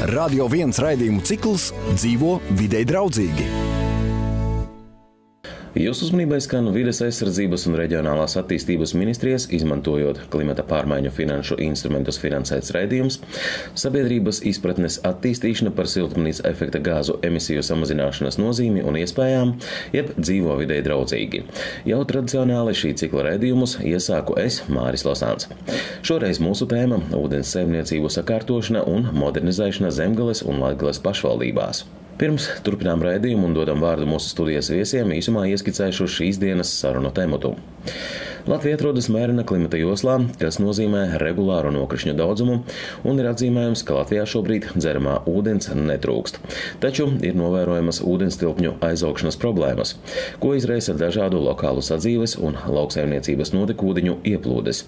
Radio 1 raidījumu cikls Dzīvo videi draudzīgi. Jūsu uzmanībai skan Vides aizsardzības un reģionālās attīstības ministrijas, izmantojot klimata pārmaiņu finanšu instrumentus finansēts raidījums, sabiedrības izpratnes attīstīšana par siltumnīca efekta gāzu emisiju samazināšanas nozīmi un iespējām, jeb Dzīvo videi draudzīgi. Jau tradicionāli šī cikla raidījumus iesāku es, Māris Losāns. Šoreiz mūsu tēma – ūdens saimniecību sakārtošana un modernizēšana Zemgales un Latgales pašvaldībās. Pirms turpinām raidījumu un dodam vārdu mūsu studijas viesiem, īsumā ieskicēšu šīs dienas sarunu tematu. Latvija atrodas mērena klimata joslā, kas nozīmē regulāru nokrišņu daudzumu, un ir atzīmējums, ka Latvijā šobrīd dzeramā ūdens netrūkst. Taču ir novērojamas ūdenstilpņu aizaugšanas problēmas, ko izraisa dažādu lokālu sadzīves un lauksaimniecības notekūdeņu ieplūdes.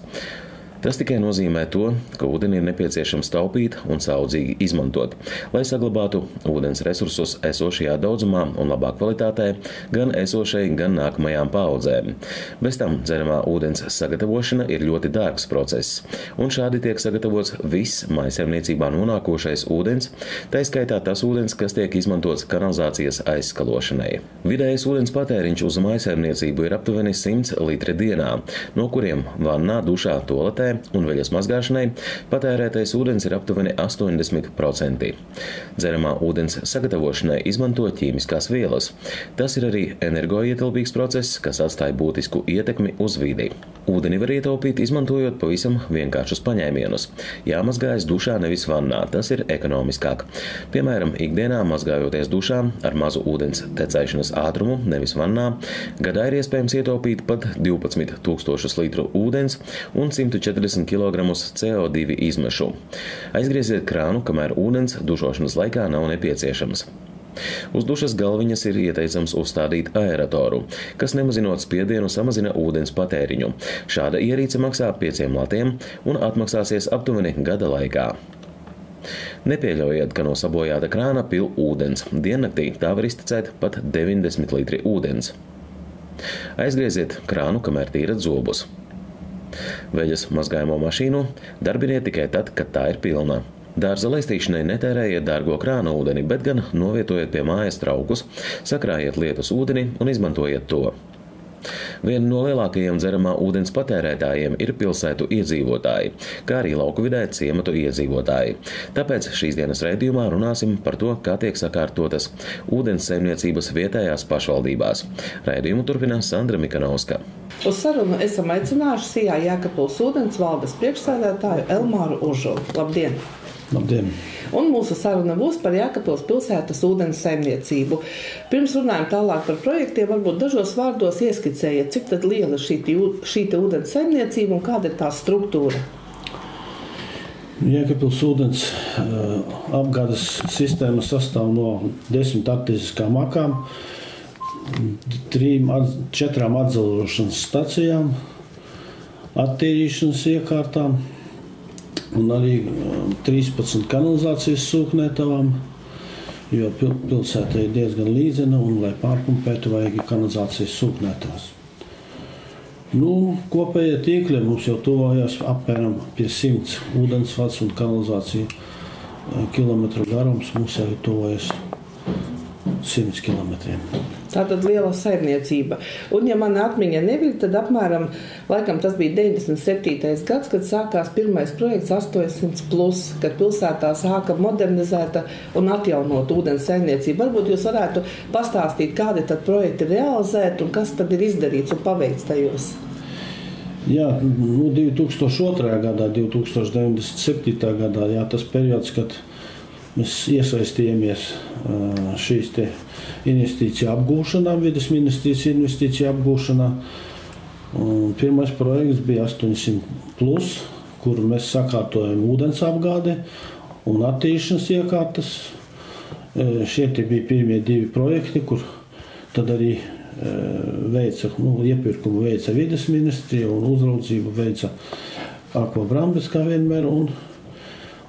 Tas tikai nozīmē to, ka ūdeni ir nepieciešams taupīt un saudzīgi izmantot, lai saglabātu ūdens resursus esošajā daudzumā un labā kvalitātē gan esošai, gan nākamajām paaudzēm. Bez tam dzeramā ūdens sagatavošana ir ļoti dārgs process, un šādi tiek sagatavots viss mājsaimniecībā nonākošais ūdens, tā skaitā tas ūdens, kas tiek izmantots kanalizācijas aizskalošanai. Vidējais ūdens patēriņš uz mājsaimniecību ir aptuveni 100 litri dienā, no kuriem vannā, dušā, toaletē un veļas mazgāšanai patērētais ūdens ir aptuveni 80%. Dzeramā ūdens sagatavošanai izmanto ķīmiskās vielas. Tas ir arī energoietilpīgs process, kas atstāja būtisku ietekmi uz vidi. Ūdeni var ietaupīt, izmantojot pavisam vienkāršus paņēmienus. Jāmazgājas dušā, nevis vannā, tas ir ekonomiskāk. Piemēram, ikdienā mazgājoties dušā ar mazu ūdens tecēšanas ātrumu, nevis vannā, gadā ir iespējams ietaupīt pat 12 000 litru ūdens un 140 kg CO2 izmešu. Aizgrieziet krānu, kamēr ūdens dušošanas laikā nav nepieciešams. Uz dušas galviņas ir ieteicams uzstādīt aeratoru, kas nemazinot spiedienu samazina ūdens patēriņu. Šāda ierīce maksā 5 latiem un atmaksāsies aptuveni gada laikā. Nepieļaujiet, ka no sabojāta krāna pil ūdens. Diennaktī tā var iztecēt pat 90 litri ūdens. Aizgrieziet krānu, kamēr tīrat zobus. Veļas mazgājamo mašīnu darbiniet tikai tad, kad tā ir pilna. Dārza laistīšanai netērējiet dārgo krāna ūdeni, bet gan novietojiet pie mājas traukus, sakrājiet lietus ūdeni un izmantojiet to. Viena no lielākajiem dzeramā ūdens patērētājiem ir pilsētu iedzīvotāji, kā arī lauku vidē ciematu iedzīvotāji. Tāpēc šīs dienas raidījumā runāsim par to, kā tiek sakārtotas ūdens saimniecības vietējās pašvaldībās. Raidījumu turpina Sandra Mikanovska. Uz sarunu esam aicinājuši Sijā Jēkabpils ūdens valdes priekšsēdētāju Elmāru Užulu. Labdien! Labdien! Un mūsu saruna būs par Jēkabpils pilsētas ūdens saimniecību. Pirms runājam tālāk par projektiem, varbūt dažos vārdos ieskicējiet, cik tad liela šī ūdens saimniecība un kāda ir tā struktūra? Jēkabpils ūdens apgādes sistēma sastāv no 10 attīstiskām akām, 4 atdzelošanas stacijām, attīrīšanas iekārtām un arī 13 kanalizācijas sūknētavām, jo pilsētai ir diezgan līdzena un, lai pārpumpētu, vajag kanalizācijas sūknētavas. Kopējie tīkļi mums jau tuvojās apmēram pie 100 ūdensvads un kanalizāciju kilometru garums, mums jau tuvojas 100 kilometriem. Tātad liela saimniecība. Un, ja man atmiņa neviļ, tad apmēram, laikam tas bija 97. gads, kad sākās pirmais projekts 800+, kad pilsētā sāka modernizēta un atjaunot ūdens saimniecību. Varbūt jūs varētu pastāstīt, kādi tad projekti realizēti un kas tad ir izdarīts un paveikts tajos? Jā, 2002. gadā, 2097. gadā, tas periods, kad mēs iesaistījāmies šīs te investīciju apgūšanā, vides ministrijas investīciju apgūšanā. Pirmais projekts bija 800+, kur mēs sakārtojam ūdens apgādi un attīrīšanas iekārtas. Šie bija pirmie 2 projekti, kur tad arī iepirkumu veica vides ministrija un uzraudzību veica Akva Brambis, kā vienmēr.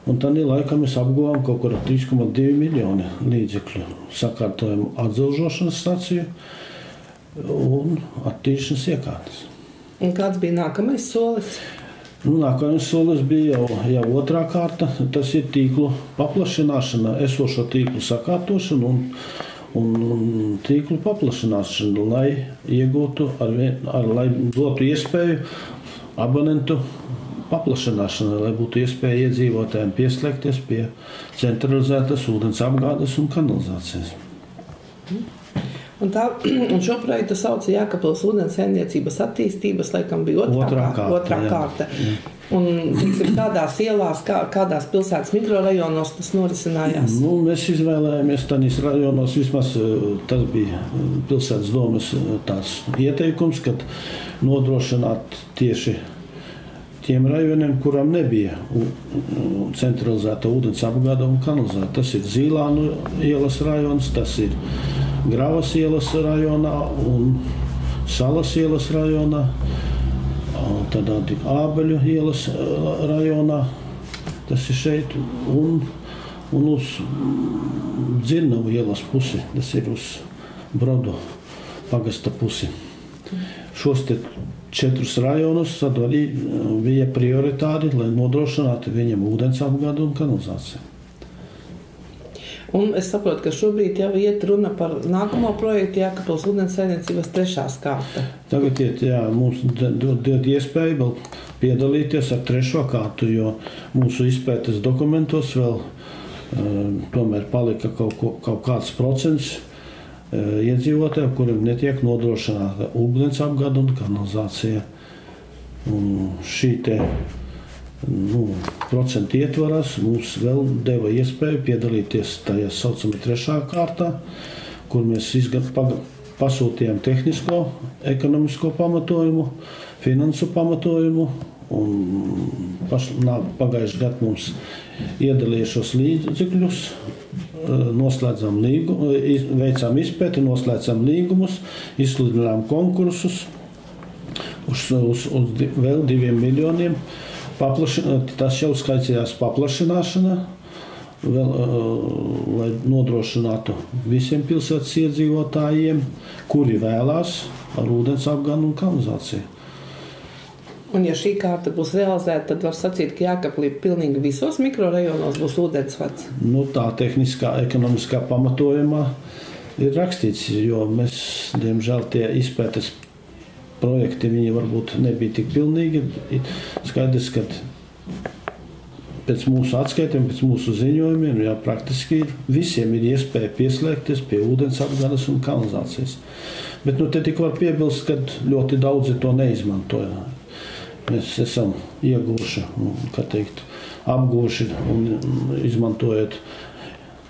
Un tad laikam mēs apguvām kaut kur 3,2 miljoni līdzekļu. Sakārtojam atdzelžošanas staciju un attīrīšanas iekārtas. Un kāds bija nākamais solis? Nākamais solis bija jau otrā kārta. Tas ir tīklu paplašināšana, esošo tīklu sakārtošana un tīklu paplašināšana, lai iegūtu, lai dotu iespēju abonentu paplašināšana, lai būtu iespēja iedzīvotājiem pieslēgties pie centralizētas ūdens apgādes un kanalizācijas. Un šo projektu sauca Jēkabpils ūdenssaimniecības attīstības, laikam bija otrā kārta. Un kādās ielās, kādās pilsētas mikrorajonos tas norisinājās? Mēs izvēlējāmies tādīs rajonos, vismaz tas bija pilsētas domas tāds ieteikums, kad nodrošināt tieši tiem rajoniem, kurām nebija centralizēta ūdens apgāde un kanalizācija. Tas ir Zīlānu ielas rajons, tas ir Gravas ielas rajonā un Salas ielas rajonā, tad Ābeļu ielas rajonā, tas ir šeit, un uz Dzirnavu ielas pusi, tas ir uz Brodu pagasta pusi. Šos te 4 rajonus tad arī bija prioritāri, lai nodrošinātu viņiem ūdens apgādi un kanalizāciju. Un es saprotu, ka šobrīd jau iet runa par nākamo projektu Jēkabpils ūdenssaimniecības 3. kārta. Tagad mums dod iespēju vēl piedalīties ar 3. kārtu, jo mūsu izpētes dokumentos vēl tomēr palika kaut kāds procents iedzīvotāju, kuriem netiek nodrošināta ūdens apgāde un kanalizācija. Un šī te procentu ietvarās mums vēl deva iespēju piedalīties tajā saucamā 3. kārtā, kur mēs pasūtījām tehnisko, ekonomisko pamatojumu, finansu pamatojumu, un pagājušajā gadā mums iedalīja šos līdzekļus, veicām izpēti, noslēdzām līgumus, izsludinājām konkursus uz vēl 2 miljoniem. Tas jau skaitījās paplašināšana, lai nodrošinātu visiem pilsētas iedzīvotājiem, kuri vēlās ar ūdens apgādi un kanalizāciju. Un ja šī kārta būs realizēta, tad var sacīt, ka Jēkablī pilnīgi visos mikrorajonos būs ūdensvads. Tā tehniskā, ekonomiskā pamatojumā ir rakstīts, jo mēs, diemžēl, tie izpētes projekti, viņi varbūt nebija tik pilnīgi. Skaidrs, ka pēc mūsu atskaitiem, pēc mūsu ziņojumiem, praktiski visiem ir iespēja pieslēgties pie ūdens apgādes un kanalizācijas. Bet te tik var piebilst, ka ļoti daudzi to neizmantoja. Mēs esam ieguvuši, apguvuši un izmantojot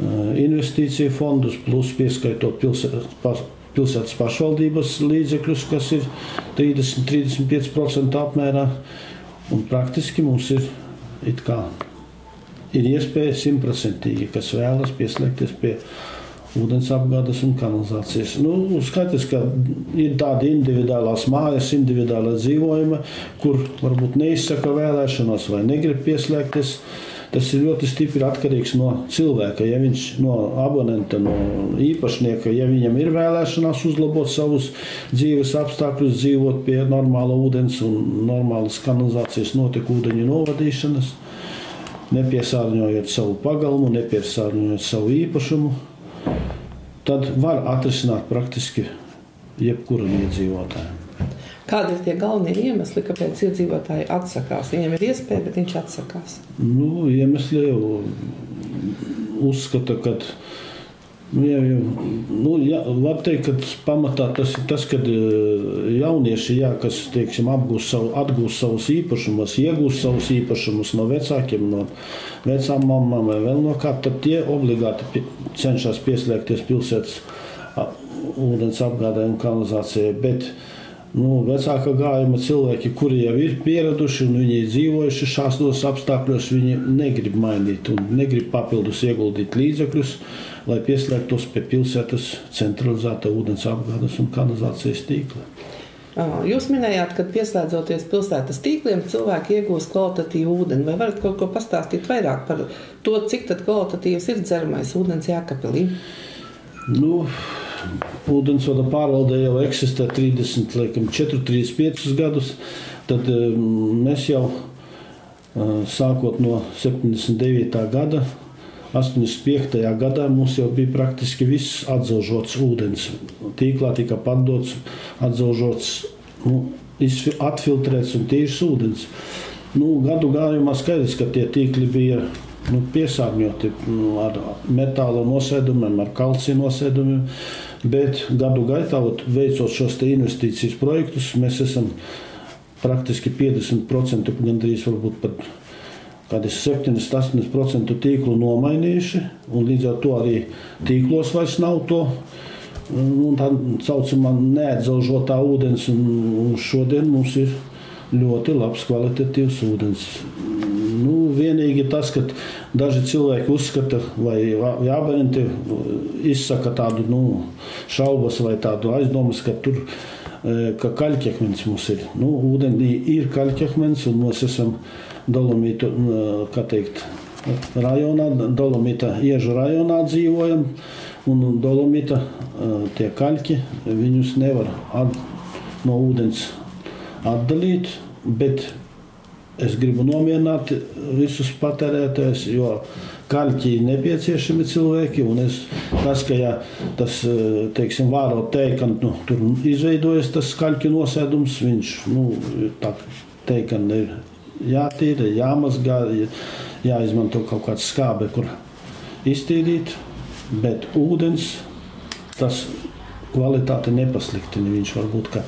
investīciju fondus, plus pieskaitot pilsētas pašvaldības līdzekļus, kas ir 30–35% apmērā. Un praktiski mums ir iespēja 100%, kas vēlas pieslēgties pie ūdens apgādes un kanalizācijas. Skaidrs, ka ir tādi individuālās mājas, individuālā dzīvojuma, kur varbūt neizsaka vēlēšanos vai negrib pieslēgties. Tas ir ļoti stipri atkarīgs no cilvēka, ja viņš no abonenta, no īpašnieka, ja viņam ir vēlēšanās uzlabot savus dzīves apstākļus, dzīvot pie normāla ūdens un normālas kanalizācijas notekūdeņu novadīšanas, nepiesārņojot savu pagalmu, nepiesārņojot savu īpašumu, tad var atrisināt praktiski jebkuram iedzīvotājiem. Kādi ir tie galvenie iemesli, kāpēc iedzīvotāji atsakās? Viņiem ir iespēja, bet viņš atsakās. Iemesli jau uzskata, ka var teikt, ka pamatā tas ir tas, kad jaunieši, kas, teiksim, atgūst savus īpašumus, iegūst savus īpašumus no vecākiem, no vecām mammām vai vēl no kā, tad tie obligāti cenšas pieslēgties pilsētas ūdens apgādē un kanalizācijai, bet vecāka gājuma cilvēki, kuri jau ir pieraduši un viņi ir dzīvojuši šādos apstākļos, viņi negrib mainīt un negrib papildus ieguldīt līdzekļus, lai pieslēgtos pie pilsētas centralizēta ūdens apgādes un kanalizācijas tīkla. Jūs minējāt, ka pieslēdzoties pilsētas tīkliem, cilvēki iegūst kvalitatīvu ūdeni. Vai varat kaut ko pastāstīt vairāk par to, cik tad kvalitatīvs ir dzeramais ūdens Jēkabpilī? Ūdensvada pārvaldē jau eksistē 34–35 gadus, tad mēs jau sākot no 79. gada, 85. gadā mums jau bija praktiski viss atzaužots ūdens. Tīklā tika pārdots atzaužots, atfiltrēts un tīrs ūdens. Gadu gājumā skaidrs, ka tie tīkli bija piesārņoti ar metāla nosēdumiem, ar kalcija nosēdumiem, bet gadu gaitā, veicot šos te investīcijas projektus, mēs esam praktiski 50%, gandrīz varbūt pat kādi 7–8% tīklu nomainījuši, un līdz ar to arī tīklos vairs nav to tā saucamā neatzaužotā ūdens, un šodien mums ir ļoti labs kvalitatīvs ūdens. Vienīgi tas, ka daži cilvēki uzskata vai abonenti izsaka tādu šaubas vai tādu aizdomas, ka tur ka kaļķakmens mums ir. Ūdenī ir kaļķakmens, un mēs esam Dolomītu, rajonā, Dolomīta iežu rajonā dzīvojam, un Dolomīta tie kaļķi, viņus nevar no ūdens atdalīt, bet es gribu nomierināt visus patērētājus, jo kaļķi ir nepieciešami cilvēki, un tas, ka tas, vāro teikantu, tur izveidojas tas kaļķi nosēdums, viņš, tā teikana ir jātīra, jāmazgā, jāizmanto kaut kāds skābe, kur iztīrīt, bet ūdens, tas kvalitāte nepasliktina, viņš varbūt, ka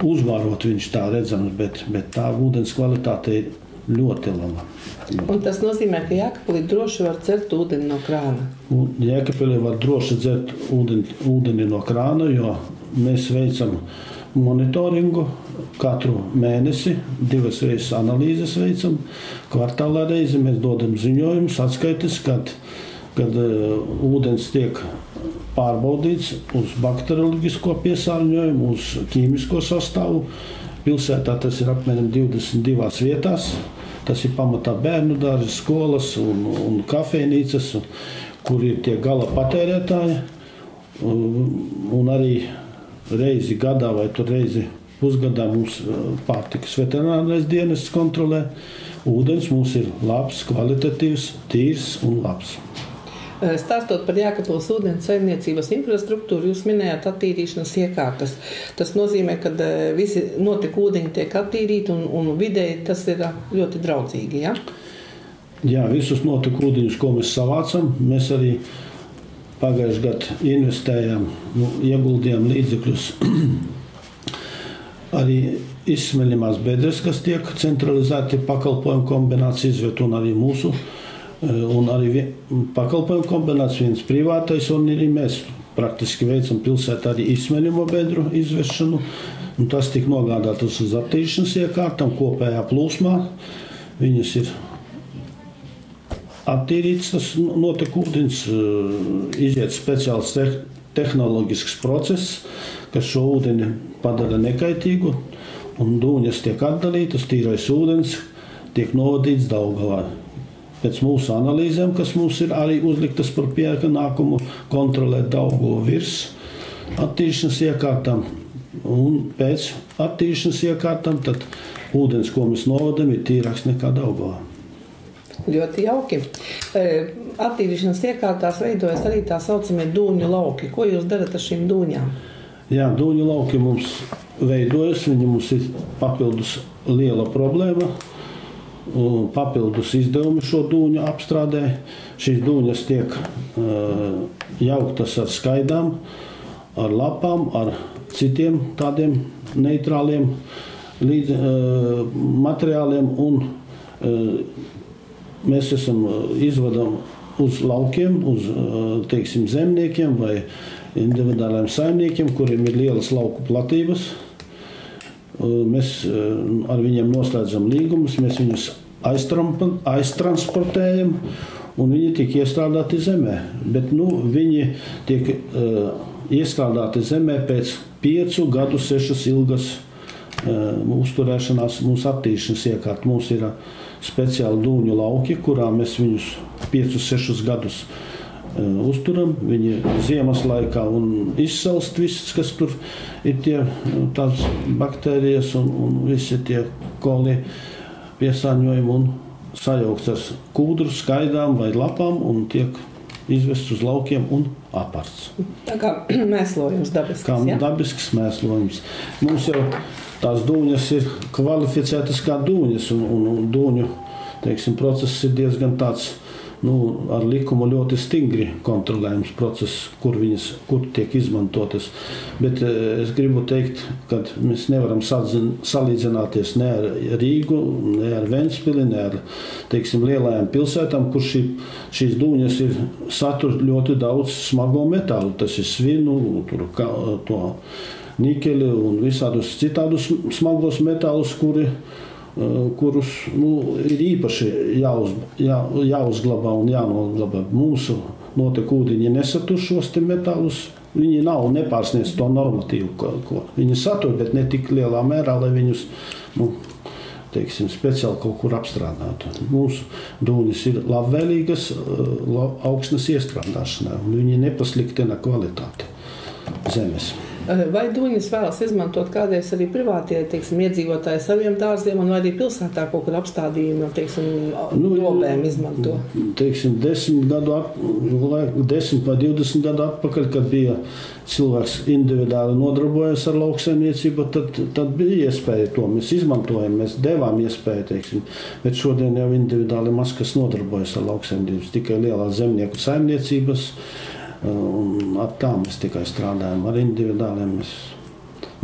uzvārot viņš tā redzams, bet tā ūdens kvalitāte ir ļoti laba. Un tas nozīmē, ka Jēkabpilī droši var dzert ūdeni no krāna? Jēkabpilī var droši dzert ūdeni no krāna, jo mēs veicam monitoringu katru mēnesi, 2 reizes analīzes veicam, kvartālā reizi mēs dodam ziņojumus, atskaites, kad ūdens tiek pārbaudīts uz bakterioloģisko piesārņojumu, uz ķīmisko sastāvu. Pilsētā tas ir apmēram 22 vietās. Tas ir pamatā bērnu dārzi, skolas un kafejnīcas, kur ir tie gala patērētāji. Un arī reizi gadā vai reizi pusgadā mums pārtikas veterinārais dienests kontrolē. Ūdens mums ir labs, kvalitatīvs, tīrs un labs. Stāstot par Jēkabpils ūdens saimniecības infrastruktūru, jūs minējāt attīrīšanas iekārtas. Tas nozīmē, ka visi notekūdeņi tiek attīrīti un vidēji tas ir ļoti draudzīgi, ja? Jā, visus notekūdeņus, ko mēs savācam, mēs arī pagājušajā gadā investējām, ieguldījām līdzekļus arī izsmeļamās bedres, kas tiek centralizēti pakalpojumu kombināciju izvietot, un arī mūsu un arī pakalpojumu kombinācijas, viens privātais, un arī mēs praktiski veicam pilsētā arī izsmeļamo bedru izvešanu, un tas tika nogādātas uz attīrīšanas iekārtām kopējā plūsmā. Viņas ir attīrīts, tas notekūdens, iziet speciāls tehnoloģisks process, kas šo ūdeni padara nekaitīgu, un dūņas tiek atdalītas, tīrais ūdens tiek novadīts Daugavā. Pēc mūsu analīzēm, kas mums ir arī uzliktas par pienākumu kontrolēt Daugavu virs attīrīšanas iekārtām, un pēc attīrīšanas iekārtām, tad ūdens, ko mēs novadam, ir tīrāks nekā Daugavā. Ļoti jauki. Attīrīšanas iekārtās veidojas arī tā saucamie dūņu lauki. Ko jūs darat ar šīm dūņām? Jā, dūņu lauki mums veidojas, viņi mums ir papildus liela problēma. Papildus izdevumi šo dūņu apstrādē. Šīs dūņas tiek jauktas ar skaidām, ar lapām, ar citiem tādiem neitrāliem materiāliem, un mēs izvadam uz laukiem, uz zemniekiem vai individuāliem saimniekiem, kuriem ir lielas lauku platības. Mēs ar viņiem noslēdzam līgumus, mēs viņus aiztransportējam, un viņi tiek iestrādāti zemē. Bet viņi tiek iestrādāti zemē pēc 5 gadu 6 ilgas uzturēšanās, mūsu attīrīšanas iekārta. Mums ir speciāli dūņu lauki, kurā mēs viņus 5-6 gadus uzturam, viņi ziemas laikā un izsalst viss, kas tur ir tās baktērijas un visi tie koli. piesāņojumu un sajaukts ar kūdru, skaidām vai lapām un tiek izvests uz laukiem un aparts. Tā kā mēslojums dabisks, kā ja? Dabisks mēslojums. Mums jau tās dūņas ir kvalificētas kā dūņas, un dūņu, teiksim, process ir diezgan tāds, ar likumu ļoti stingri kontrolējums process, kur tiek izmantotas. Bet es gribu teikt, ka mēs nevaram salīdzināties ne ar Rīgu, ne ar Ventspili, ne ar, teiksim, lielajām pilsētām, kur šīs dūņas satur ļoti daudz smago metālu. Tas ir svinu, to nikeli un visādus citādus smagos metālus, kurus ir īpaši jāuzglabā un jānoglabā. Mūsu notekūdeņi nesatur šos te metālus. Viņi nepārsniedz to normatīvu, ko viņi satur, bet ne tik lielā mērā, lai viņus, teiksim, speciāli kaut kur apstrādātu. Mūsu dūņas ir labvēlīgas augsnes iestrādāšanai, un viņi nepasliktina kvalitāti zemes. Vai dūņas vēlas izmantot kādreiz arī privātie, teiksim, iedzīvotāji saviem dārziem, un vai arī pilsētā kaut kur apstādījumi, teiksim, lobēm izmanto? Teiksim, 10 vai 20 gadu atpakaļ, kad bija cilvēks individuāli nodarbojas ar lauksaimniecību, tad bija iespēja to. Mēs izmantojam, mēs devām iespēju, teiksim, bet šodien jau individuāli maz kas nodarbojas ar lauksaimniecības, tikai lielās zemnieku saimniecības. Un ar tā mēs tikai strādājam, ar individuāliem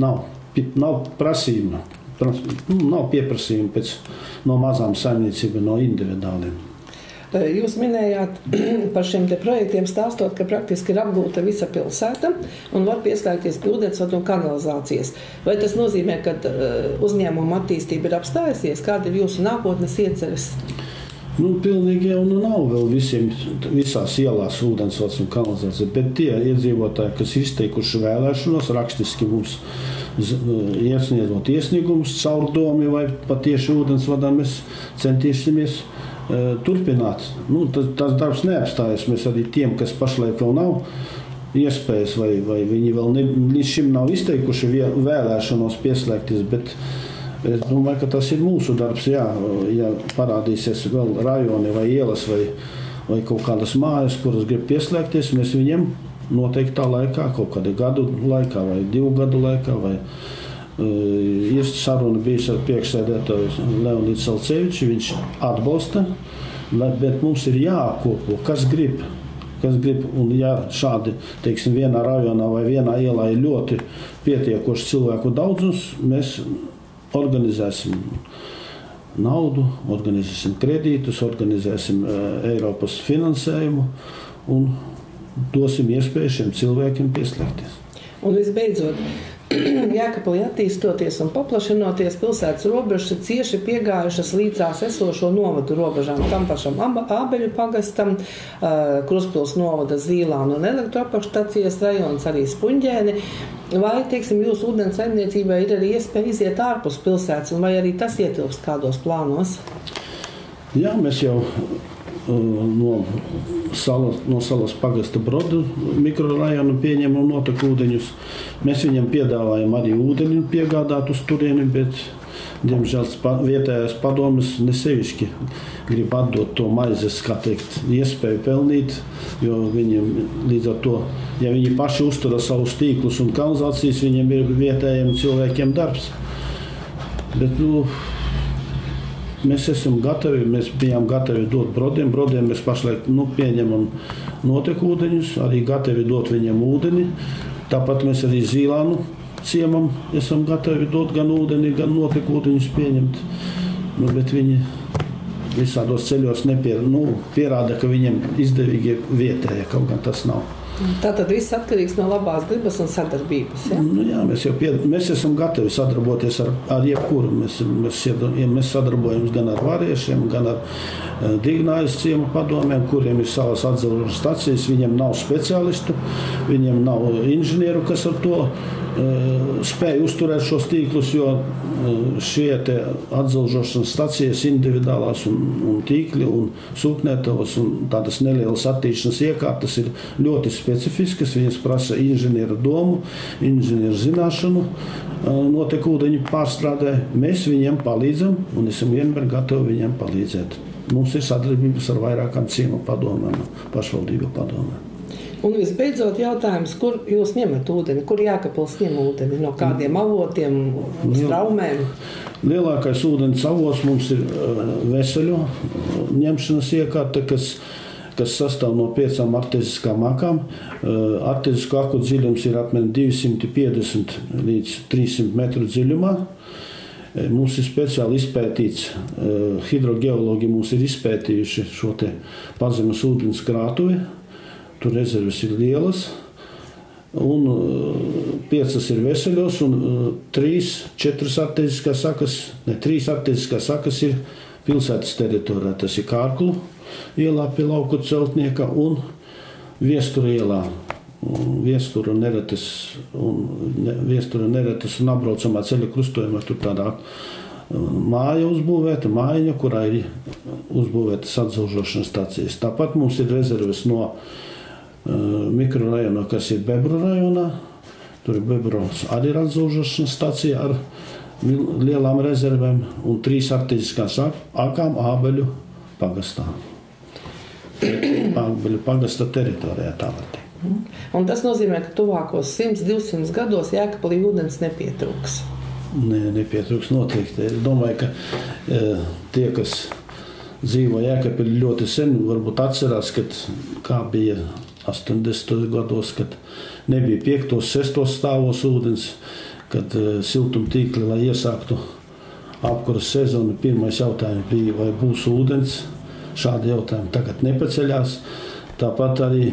nav prasība, nav pieprasījuma no mazām saimniecībām, no individuāliem. Jūs minējāt par šiem te projektiem stāstot, ka praktiski ir apgūta visa pilsēta un var pieslēgties pie ūdensvadu un kanalizācijas. Vai tas nozīmē, ka uzņēmuma attīstība ir apstājusies? Kāda ir jūsu nākotnes ieceres? Pilnīgi jau nav vēl visās ielās ūdensvads un kanalizācija, bet tie iedzīvotāji, kas izteikuši vēlēšanos, rakstiski mums iesniedzot iesniegumus caur domi vai patieši ūdensvadā, mēs centīsimies turpināt. Tas darbs neapstājas. Mēs arī tiem, kas pašlaik vēl nav iespējas vai viņi vēl līdz šim nav izteikuši vēlēšanos pieslēgties, bet es domāju, ka tas ir mūsu darbs, ja parādīsies vēl rajoni vai ielas vai kaut kādas mājas, kuras grib pieslēgties, mēs viņiem noteiktā laikā, kaut kādā gadu laikā vai 2 gadu laikā, vai ir saruna bijis ar priekšsēdētāju Leonīdu Salceviču, viņš atbalsta, bet mums ir jāapkopo, kas grib, un ja šādi, teiksim, vienā rajonā vai vienā ielā ir ļoti pietiekoši cilvēku daudzums, mēs organizēsim naudu, organizēsim kredītus, organizēsim Eiropas finansējumu un dosim iespēju šiem cilvēkiem pieslēgties. Un visbeidzot, Jēkabpilī attīstoties un paplašinoties, pilsētas robežas ir cieši piegājušas līdzās esošo novadu robežām, tam pašam Ābeļu pagastam, Krustpils novada Zīlānu un elektroapakšstacijas rajons, arī Spuņģēni. Vai, teiksim, jūsu ūdens saimniecībai ir arī iespēja iziet ārpus pilsētas, un vai arī tas ietilpst kādos plānos? Jā, mēs jau no salas pagasta Brodu mikrorajonu pieņemam notekūdeņus. Mēs viņam piedāvājam arī ūdeni piegādāt uz turieni, bet, diemžēl, vietējās padomes nesevišķi grib atdot to maizes, kā teikt, iespēju pelnīt, jo viņiem līdz ar to, ja viņi paši uztura savus tīklus un kanalizācijas, viņiem ir vietējiem cilvēkiem darbs. Bet, mēs esam gatavi, mēs bijām gatavi dot Brodiem. Brodiem mēs pašlaik pieņemam notekūdeņus, arī gatavi dot viņiem ūdeni. Tāpat mēs arī Zīlānu ciemam esam gatavi dot gan ūdeni, gan notekūdeņus pieņemt. Bet viņi visādos ceļos pierāda, ka viņiem izdevīgi vietēja, kaut gan tas nav. Tātad viss atkarīgs no labās gribas un sadarbības, ja? Jā, mēs esam gatavi sadarboties ar jebkuru. Mēs sadarbojamies gan ar variešiem, gan ar Dignājas ciema padomēm, kuriem ir savas atdzerošanas stacijas. Viņiem nav speciālistu, viņiem nav inženieru, kas ar to spēja uzturēt šos tīklus, jo šie atdzelžošanas stacijas individuālās un tīkli un sūknētavas un tādas nelielas attīšanas iekārtas ir ļoti specifiskas. Viņas prasa inženieru domu, inženieru zināšanu notekūdeņu pārstrādē. Mēs viņiem palīdzam un esam vienmēr gatavi viņiem palīdzēt. Mums ir sadarbības ar vairākām ciemu padomēm, pašvaldību padomēm. Un visbeidzot jautājums, kur jūs ņemat ūdeni? Kur Jēkabpils ņem ūdeni? No kādiem avotiem, straumēm? Lielākais ūdens avots mums ir Veseļu ņemšanas iekārta, kas sastāv no 5 arteziskām akām. Artezisku aku dziļums ir apmēram 250 līdz 300 metru dziļumā. Mums ir speciāli izpētīts, hidrogeologi mums ir izpētījuši šo te pazemes ūdens krātuvi. Tur rezerves ir lielas, un 5 ir Veseļos, un 3 arteziskās sakas ir pilsētas teritorijā. Tas ir Kārklu ielā pie Lauku celtnieka un Viestura ielā. Viestura Neretes un apbraucamā ceļa krustojumā tur tādā māja uzbūvēta, mājiņa, kurā ir uzbūvētas atdzelžošanas stacijas. Tāpat mums ir rezerves no mikrorajonā, kas ir Bebru rajonā. Tur ir Bebros arī ir atdzelžošanas stacija ar lielām rezervēm un 3 arteziskās akām Ābeļu pagastā. Ābeļu pagasta teritorijā tālāk. Un tas nozīmē, ka tuvākos 100-200 gados Jēkabpilī ūdens nepietrūks. Nepietrūks noteikti. Es domāju, ka tie, kas dzīvo Jēkabpilī ļoti sen, varbūt atcerās, kā bija 80. gados, kad nebija 5. 6. stāvos ūdens, kad siltumtīkli, lai iesāktu apkuras sezonu, pirmais jautājums bija, vai būs ūdens. Šādi jautājumi tagad nepaceļās. Tāpat arī,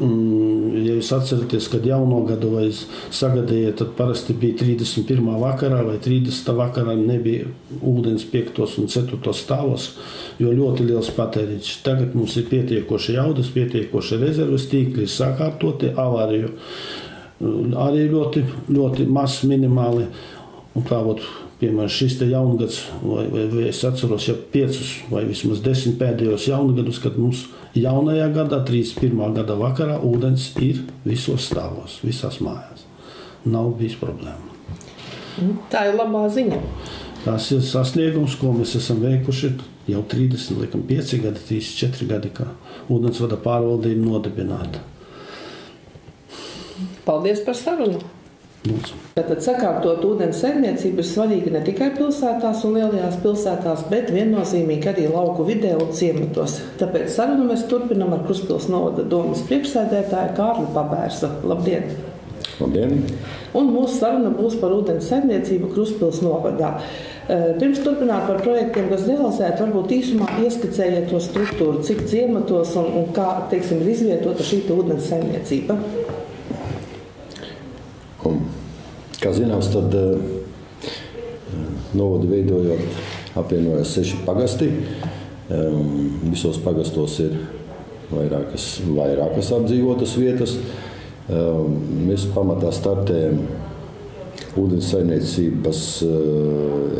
ja jūs atceraties, kad jauno gadu vai sagadējiet, tad parasti bija 31. vakarā vai 30. vakarā nebija ūdens 5. un 4. stāvos, jo ļoti liels patēriņš. Tagad mums ir pietiekoši jaudas, pietiekoši rezerves tīkli, sakārtoti, avāriju arī ļoti, ļoti maz minimāli. Un tā, piemēram, šis te jaungads, vai es atceros, ja 5 vai vismaz 10 pēdējos jaungadus, kad mums jaunajā gadā, 31. gada vakarā, ūdens ir visos stāvos, visās mājās. Nav bijis problēma. Tā ir labā ziņa. Tas ir sasniegums, ko mēs esam veikuši jau 35 gadi, 34 gadi, kā ūdensvada pārvaldība nodibināta. Paldies par sarunu! Tātad sakārtot ūdens saimniecību ir svarīgi ne tikai pilsētās un lielajās pilsētās, bet viennozīmīgi arī lauku vidē un ciematos. Tāpēc sarunu mēs turpinam ar Kruspils novada domas priekšsēdētāju Kārli Pabērsu. Labdien! Labdien! Un mūsu saruna būs par ūdens saimniecību Kruspils novadā. Pirms turpināt par projektiem, kas realizēti, varbūt īsumā ieskicējiet to struktūru, cik ciematos un kā, teiksim, ir izvietota šī ūdens saimniecība. Kā zināms, tad novadu veidojot apvienojas 6 pagasti. Visos pagastos ir vairākas apdzīvotas vietas. Mēs pamatā startējam ūdens saimniecības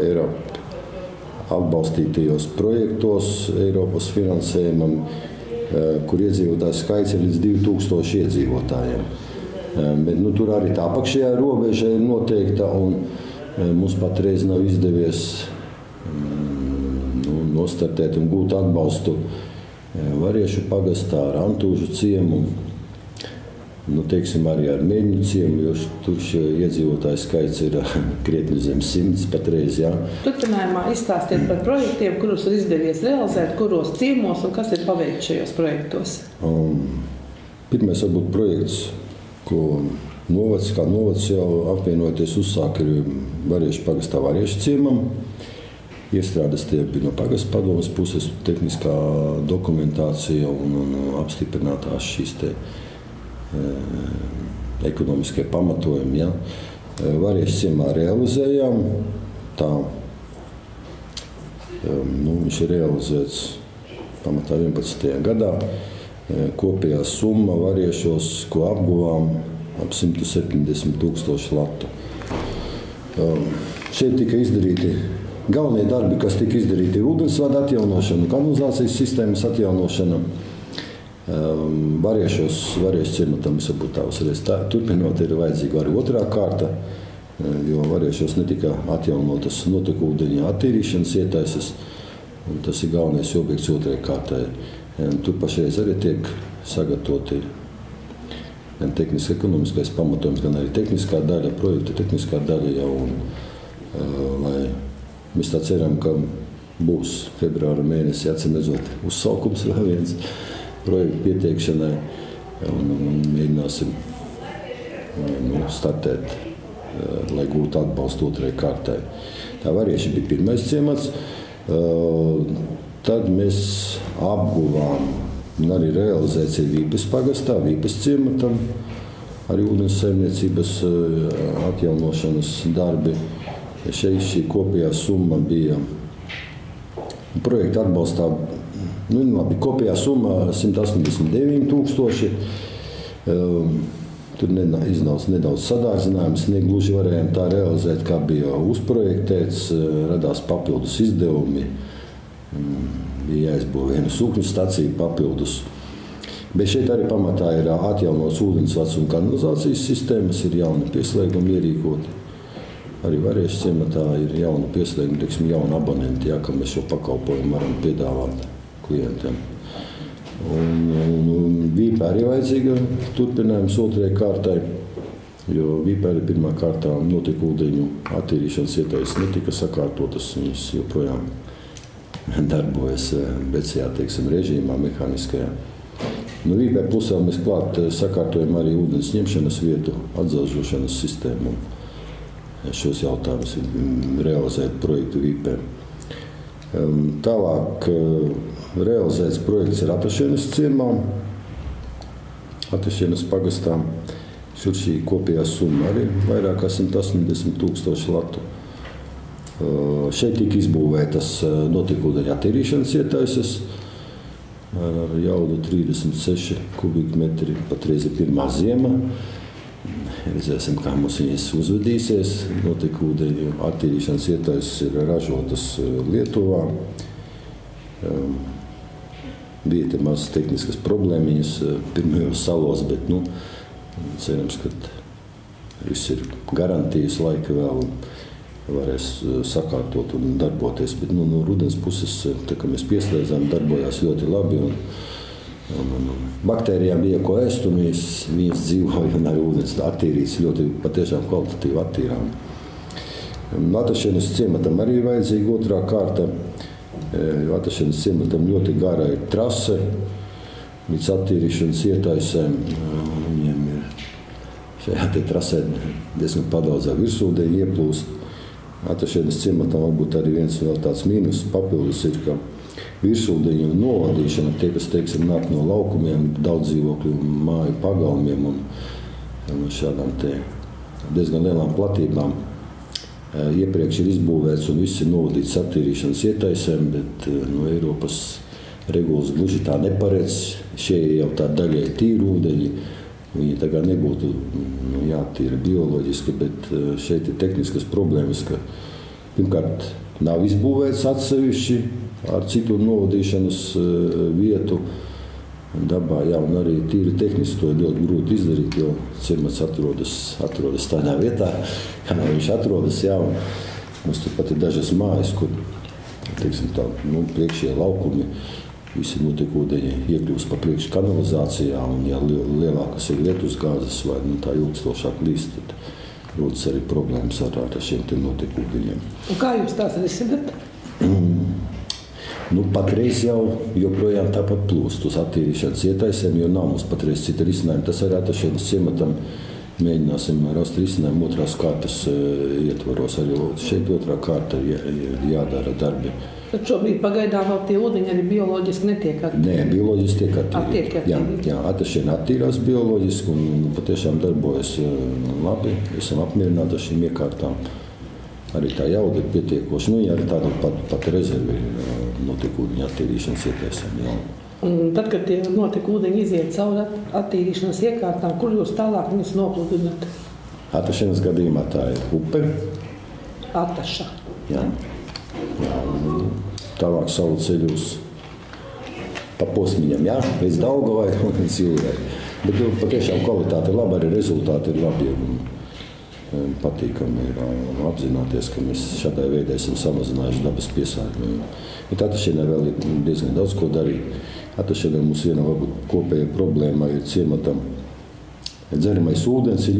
Eiropa atbalstītajos projektos Eiropas finansējumam, kur iedzīvotāju skaits ir līdz 2000 iedzīvotājiem. Bet tur arī tā apakšējā robeža ir noteikta, un mums patreiz nav izdevies nostartēt un gūt atbalstu Variešu pagastā, ar Antūžu ciemu, teiksim arī ar Mēģņu ciemu, jo tur šie iedzīvotāju skaits ir krietni zem 100 patreiz, jā. Turpinājumā izstāstiet par projektiem, kurus ir izdevies realizēt, kuros ciemos un kas ir paveikts šajos projektos. Pirmais varbūt projekts, ko novads jau apvienoties uzsāk ir Variešu pagastā Variešu ciemam. Iestrādes tie bija no pagasta padomes puses, tehniskā dokumentācija un apstiprinātās šīs te ekonomiskie pamatojumi. Ja. Variešu ciemā realizējām. Tā, viņš ir realizēts pamatā 11. gadā. Kopējā summa Variešos, ko apguvām, ap 170,000 latu. Šeit tika izdarīti galvenie darbi, kas tika izdarīti, ir ūdensvada atjaunošana, kanalizācijas sistēmas atjaunošana. Variešu ciematam varbūt tā uzreiz turpinot, ir vajadzīga arī otrā kārta, jo Variešos netika atjaunotas notekūdeņa attīrīšanas ietaises, un tas ir galvenais objekts otrajai kārtai. Tur pašreiz arī tiek sagatavoti gan tehniski ekonomiskais pamatojums, gan arī tehniskā daļa, projekta tehniskā daļa jau, un lai mēs tā ceram, ka būs februāra mēnesī, atsimredzot, uzsaukums vēl viens projektu pieteikšanai, un mēģināsim startēt, lai gūtu atbalstu otrajai kārtai. Tā Varieši bija pirmais ciemats, tad mēs apguvām un arī realizēcija Vīpes pagastā, Vīpes ciematam, arī ūdens saimniecības atjaunošanas darbi. Šeit šī kopējā summa bija projekta atbalstā. Kopējā summa 189,000. Tur iznāca nedaudz sadārdzinājums, negluži varējām tā realizēt, kā bija uzprojektēts, radās papildus izdevumi, bija jāizbūvē viena sūkņu stacija papildus. Bet šeit arī pamatā ir atjaunots ūdensvads un kanalizācijas sistēmas, ir jauni pieslēgumi ierīkoti. Arī Variešu ciematā ir jauna pieslēguma, jauna abonenti, kā mēs šo pakalpojumu varam piedāvāt klientiem. Un Vīpē arī vajadzīga turpinājums otrajai kārtai, jo Vīpē arī pirmā kārtā notekūdeņu attīrīšanas ietaises netika sakārtotas, viņas joprojām darbojas becajā, režīmā, mehāniskajā. Vīpē pusē mēs klāt sakārtojam arī ūdens ņemšanas vietu, atzelžošanas sistēmu. Šos jautājumus realizēt projektu Vīpē. Tālāk realizēts projekts ir Atašienas ciemā, Atašienas pagastā. Šur šī kopējā summa arī vairāk kā 180,000 latu. Šeit tika izbūvētas notekūdeņa attīrīšanas ietaises ar jaudu 36 kubikmetri, patreiz ir pirmā ziema. Redzēsim, kā mums viņas uzvedīsies. Notekūdeņu attīrīšanas ietaises ir ražotas Lietuvā. Bija te mazas tehniskas problēmiņas pirmajos salos, bet cerams, ka viss ir garantijas laika vēl varēs sakārtot un darboties. Bet no rudens puses, tā kā mēs pieslēdzām, darbojās ļoti labi. Un baktērijām bija ko ēst, un viņas dzīvoja un arī ūdens attīrīts ļoti patiešām kvalitatīvi attīrām. Atašienas ciematam arī vajadzīga otrā kārta. Atašienas ciematam ļoti gara ir trase līdz attīrīšanas ietaisēm. Viņiem ir šajā trasē diezgan padaudzā virsūdeņa ieplūst. Atašienas ciematam varbūt arī viens vēl tāds mīnus papildus ir, ka virsūdeņu novadīšana, tie, kas, nāk no laukumiem, daudz dzīvokļu māju pagalmiem un šādām te diezgan lielām platībām. Iepriekš ir izbūvēts un viss ir novadīts attīrīšanas ietaisēm, bet no Eiropas regulas gluži tā neparedz. Šie jau tā daļai tīri ūdeņi, viņi tā kā nebūtu jātīra bioloģiski, bet šeit ir tehniskas problēmas, ka pirmkārt nav izbūvēts atsevišķi ar citu novadīšanas vietu dabā, un arī tīri tehniski to ir ļoti grūti izdarīt, jo ciemats atrodas tādā vietā, kā viņš atrodas, un mums turpat ir dažas mājas, kur, priekšie laukumi, visi notekūdeņi iekļūst pa priekš kanalizācijā, un ja lielākas ir lietusgāzes vai tā ilgstošāk līst, tad rodas arī problēmas ar šiem te notekūdeņiem. Un kā jūs tās risināt? Patreiz jau joprojām tāpat plūst uz attīrīšanas ietaisēm, jo nav mums patreiz cita risinājuma. Tas arī Atašienas ciematam mēģināsim rast risinājumu otrās kārtas ietvaros. Arī šeit otrā kārta ir jādara darbi. Tad šobrīd pagaidām vēl tie ūdeņi arī bioloģiski netiek attīrīti? Nē, bioloģiski tiek attīrīti. Jā, Atašiena attīrās bioloģiski un patiešām darbojas labi. Esam apmierināti ar šīm iekārtām. Arī tā jauda ir pietiekoša. Arī tāda pat rezervi notekūdeņa attīrīšanas ietaisēm. Un tad, kad tie notika ūdeņi iziet cauri attīrīšanas iekārtām, kur jūs tālāk viņus nopludināt? Atašanas gadījumā tā ir upe. Ataša. Jā. Tālāk savu ceļus pa posmiņam, jā, līdz Daugavai un līdz Jūrai. Bet patiešām kvalitāte ir laba, arī rezultāti ir labi. Patīkami ir apzināties, ka mēs šādai veidai esam samazinājuši dabas piesārņojumu. Bet Atašienē vēl ir diezgan daudz ko darīt. Atašienē mums viena varbūt kopēja problēma ir ciematam. Dzeramais ūdens ir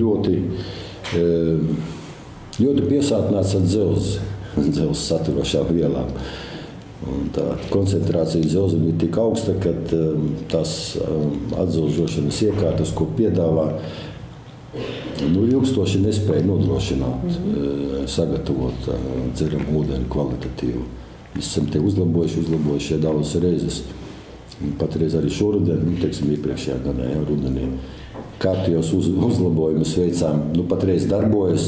ļoti piesātināts ar dzelzs saturošām vielām. Un tā koncentrācija dzelzim ir tik augsta, ka tās atdzelžošanas iekārtas, ko piedāvā, ilgstoši nespēja nodrošināt, sagatavot dzeramu ūdeni kvalitatīvu. Mēs esam te uzlabojuši daudzas reizes. Patreiz arī šoruden, iepriekšējā gadā, rudenī, kārtījos uzlabojumus veicām. Patreiz darbojas,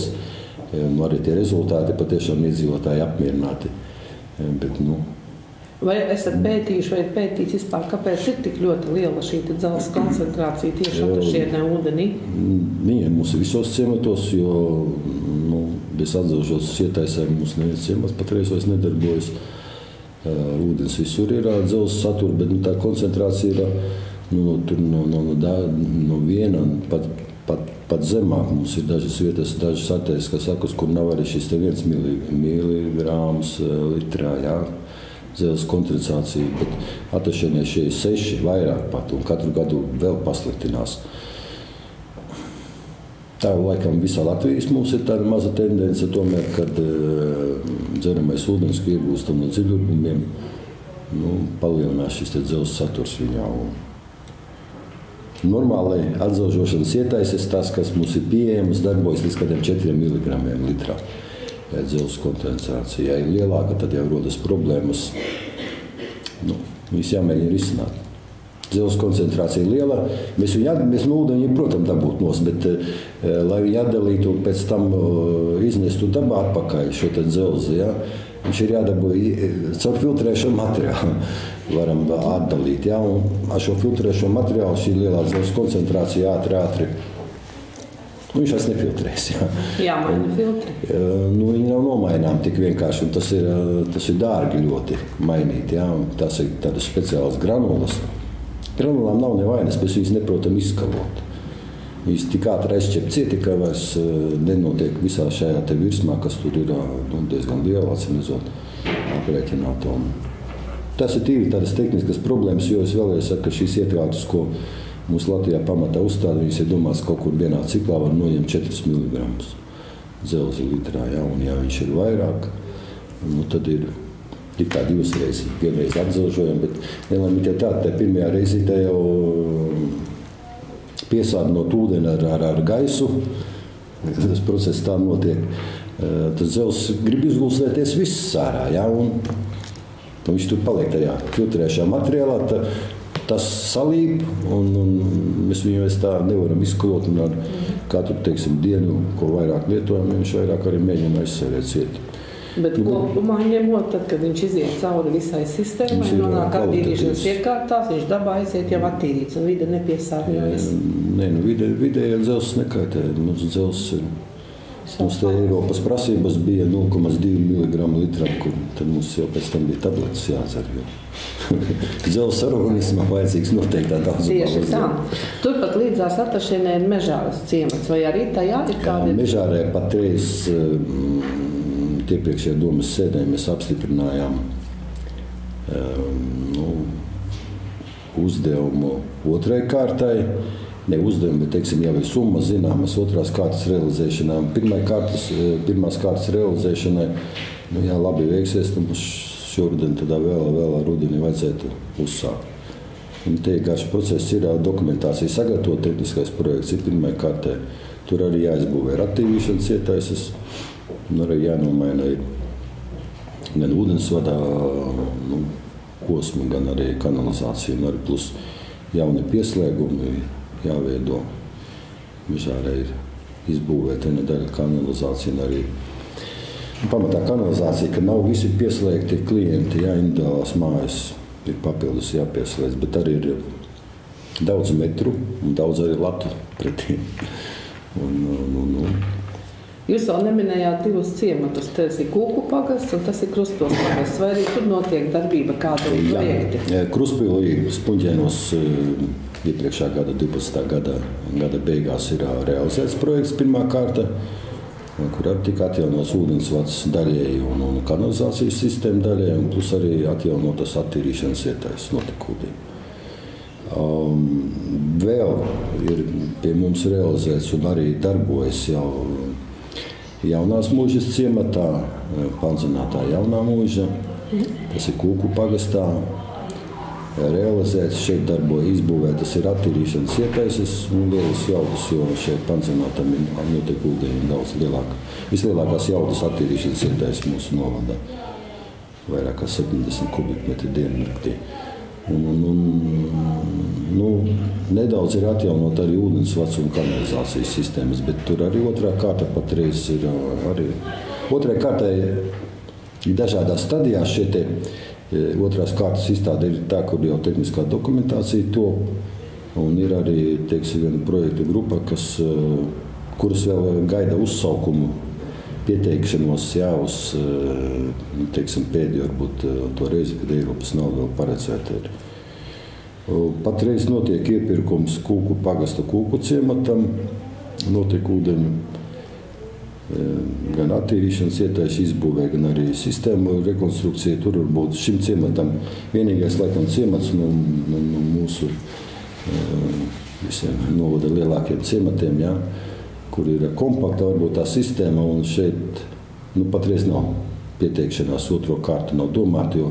arī tie rezultāti patiešām iedzīvotāji apmierināti. Bet, Vai esat pētījuši vai pētīts vispār, kāpēc ir tik ļoti liela šī dzelzs koncentrācija tieši Atašienē ūdenī? Viņa mums ir visos ciematos, jo bez atdzelžotas ietaisēm mums neviens ciemats patreiz vairs nedarbojas. Ūdens visur ir dzelzs satura, bet tā koncentrācija ir no viena pat zemāk. Mums ir dažas vietas, dažas attēs, kas sakas, kur nav arī šis 1 miligrāms litrā, jā. Dzelzs koncentrācija, bet Atašienē šie 6 vairāk pat, un katru gadu vēl pasliktinās. Tā laikam visā Latvijas mums ir tāda maza tendence, tomēr, kad dzeramais ūdens, ko iegūstam no dziļurbumiem, palielinās šis dzelzs saturs viņā. Normālai atdzelžošanas ietaises, tas, kas mums ir pieejams, darbojas līdz kādiem 4 mg litrā. Dzelzs koncentrācija. Ja ir lielāka, tad jau rodas problēmas. Viņas jāmēģina risināt. Dzelzs koncentrācija ir liela. Mēs no ūdeņa, protams, dabūt nos, bet lai viņi atdalītu un pēc tam iznestu dabā atpakaļ šo dzelzi, ja, viņš ir jādabū caur filtrēšanu materiālu. Varam atdalīt. Ja, un ar šo filtrēšanu materiālu šī lielā dzelzs koncentrācija ātri. Viņš vairs nefiltrēs. Jāmaina filtri. Viņi nav nomainām tik vienkārši, un tas ir dārgi ļoti mainīt. Ja? Tās ir tādas speciālas granulas. Granulām nav nevainas, bet viņas neprotam izskalot. Viņas tik ātri aizšķep cieti, ka vairs nenotiek visā šajā te virsmā, kas tur ir diezgan liela, atsimedzot, aprēķināt. Tas ir tīri tādas tehniskas problēmas, jo es vēlreiz saku, ka šīs iekārtas, ko mums Latvijā pamatā uzstāda, viņas ir domāts kaut kur vienā ciklā var noņemt 4 mg dzelzi litrā, ja, un ja viņš ir vairāk, tad ir tik kā 2 reizes, vienreiz atdzelžojam, bet nelēmīt tā pirmajā reizītē jau piesārņot ūdeni ar gaisu, tas process tā notiek, tas dzelzs grib izgulstēties viss ārā, ja, un viņš tur paliek tajā filtrēšā materiālā, tas salīp, un mēs viņu vairs tā nevaram izkolot, un ar katru, dienu, ko vairāk lietojam, viņš vairāk arī mēģina aizsērēt cieti. Bet kopumā ņemot, tad, kad viņš iziet cauri visai sistēmai, nonāk attīrīšanas iekārtās, viņš dabā aiziet jau attīrīts, un vide nepiesārņojas. Nē, vidējā dzelzs nekaitē. Mums te Eiropas prasības bija 0,2 mg litram, kur tad mums jau pēc tam bija tabletes jādzer. Dzelzs organismā vajadzīgs noteiktā daudzumā. Tieši tā. Turpat līdzās Atašienē ir Mežāras ciemats, vai arī tajā ir kādi? Mežārē patreiz iepriekšējā domas sēdē mēs apstiprinājām uzdevumu otrai kārtai. Ne uzdevumi, bet jau ir summa zināmas otrās kārtas realizēšanā. Pirmās kārtas realizēšanai, labi veiksies, tad mums šoruden tādā vēl rudenī vajadzētu uzsākt. Un te garš process ir dokumentācija sagatavot, tehniskais projekts ir pirmajā kārtē. Tur arī jāizbūvē attīrīšanas ietaises, un arī jānomaina gan ūdensvadā posmi, gan arī kanalizācija, un arī plus jauni pieslēgumi jāveido. Mežārē ir izbūvēta daļa kanalizācija, un arī pamatā kanalizācija, ka nav visi pieslēgti klienti, individuālās mājas. ir papildus jāpieslēdz, bet arī ir daudz metru un daudz arī latu pretī. Jūs vēl neminējāt divus ciematus. Tas ir Kūku pagasts un tas ir Krustpils pagasts. Vai arī tur notiek darbība kāda projekti? Krustpilī Spunģēnos iepriekšā gada 12. gada beigās ir realizēts projekts pirmā kārta, kur arī tika atjaunots ūdensvads daļēji un kanalizācijas sistēma daļēji, un plus arī atjaunotas attīrīšanas ietais notekūdī. Vēl ir pie mums realizēts un arī darbojas jau Jaunās Mūžas ciematā, pansionātā Jaunā Mūža, tas ir Kūku pagastā, realizēts, šeit izbūvētas ir attīrīšanas ietaises un lielas jaudas, jo šeit pansionātam ir notekūdeņi daudz lielāka. Vislielākās jaudas attīrīšanas ietaises mūsu novadā, vairāk kā 70 kubikmetri diennaktī. Nedaudz ir atjaunot arī ūdensvads un kanalizācijas sistēmas, bet tur arī otrā kārta patreiz ir arī. Otrai kārtai ir dažādās stadijās šeit otrās kārtas izstāde ir tā, kur jau tehniskā dokumentācija top, un ir arī, teiksim, viena projektu grupa, kuras vēl gaida uzsaukumu pieteikšanos uz, teiksim, pēdējo, varbūt to reizi, kad Eiropas nauda vēl paredzēta ir. Patreiz notiek iepirkums Kūku pagasta Kūku ciematam, notekūdeņu, gan attīrīšanas ietaišu izbūvē, gan arī sistēmu rekonstrukcija. Tur varbūt šim ciematam vienīgais, laikam, ciemats no mūsu visiem novada lielākiem ciematiem, ja, kur ir kompakta varbūt tā sistēma, un šeit patreiz nav pieteikšanās otro kārtu, nav domāta, jo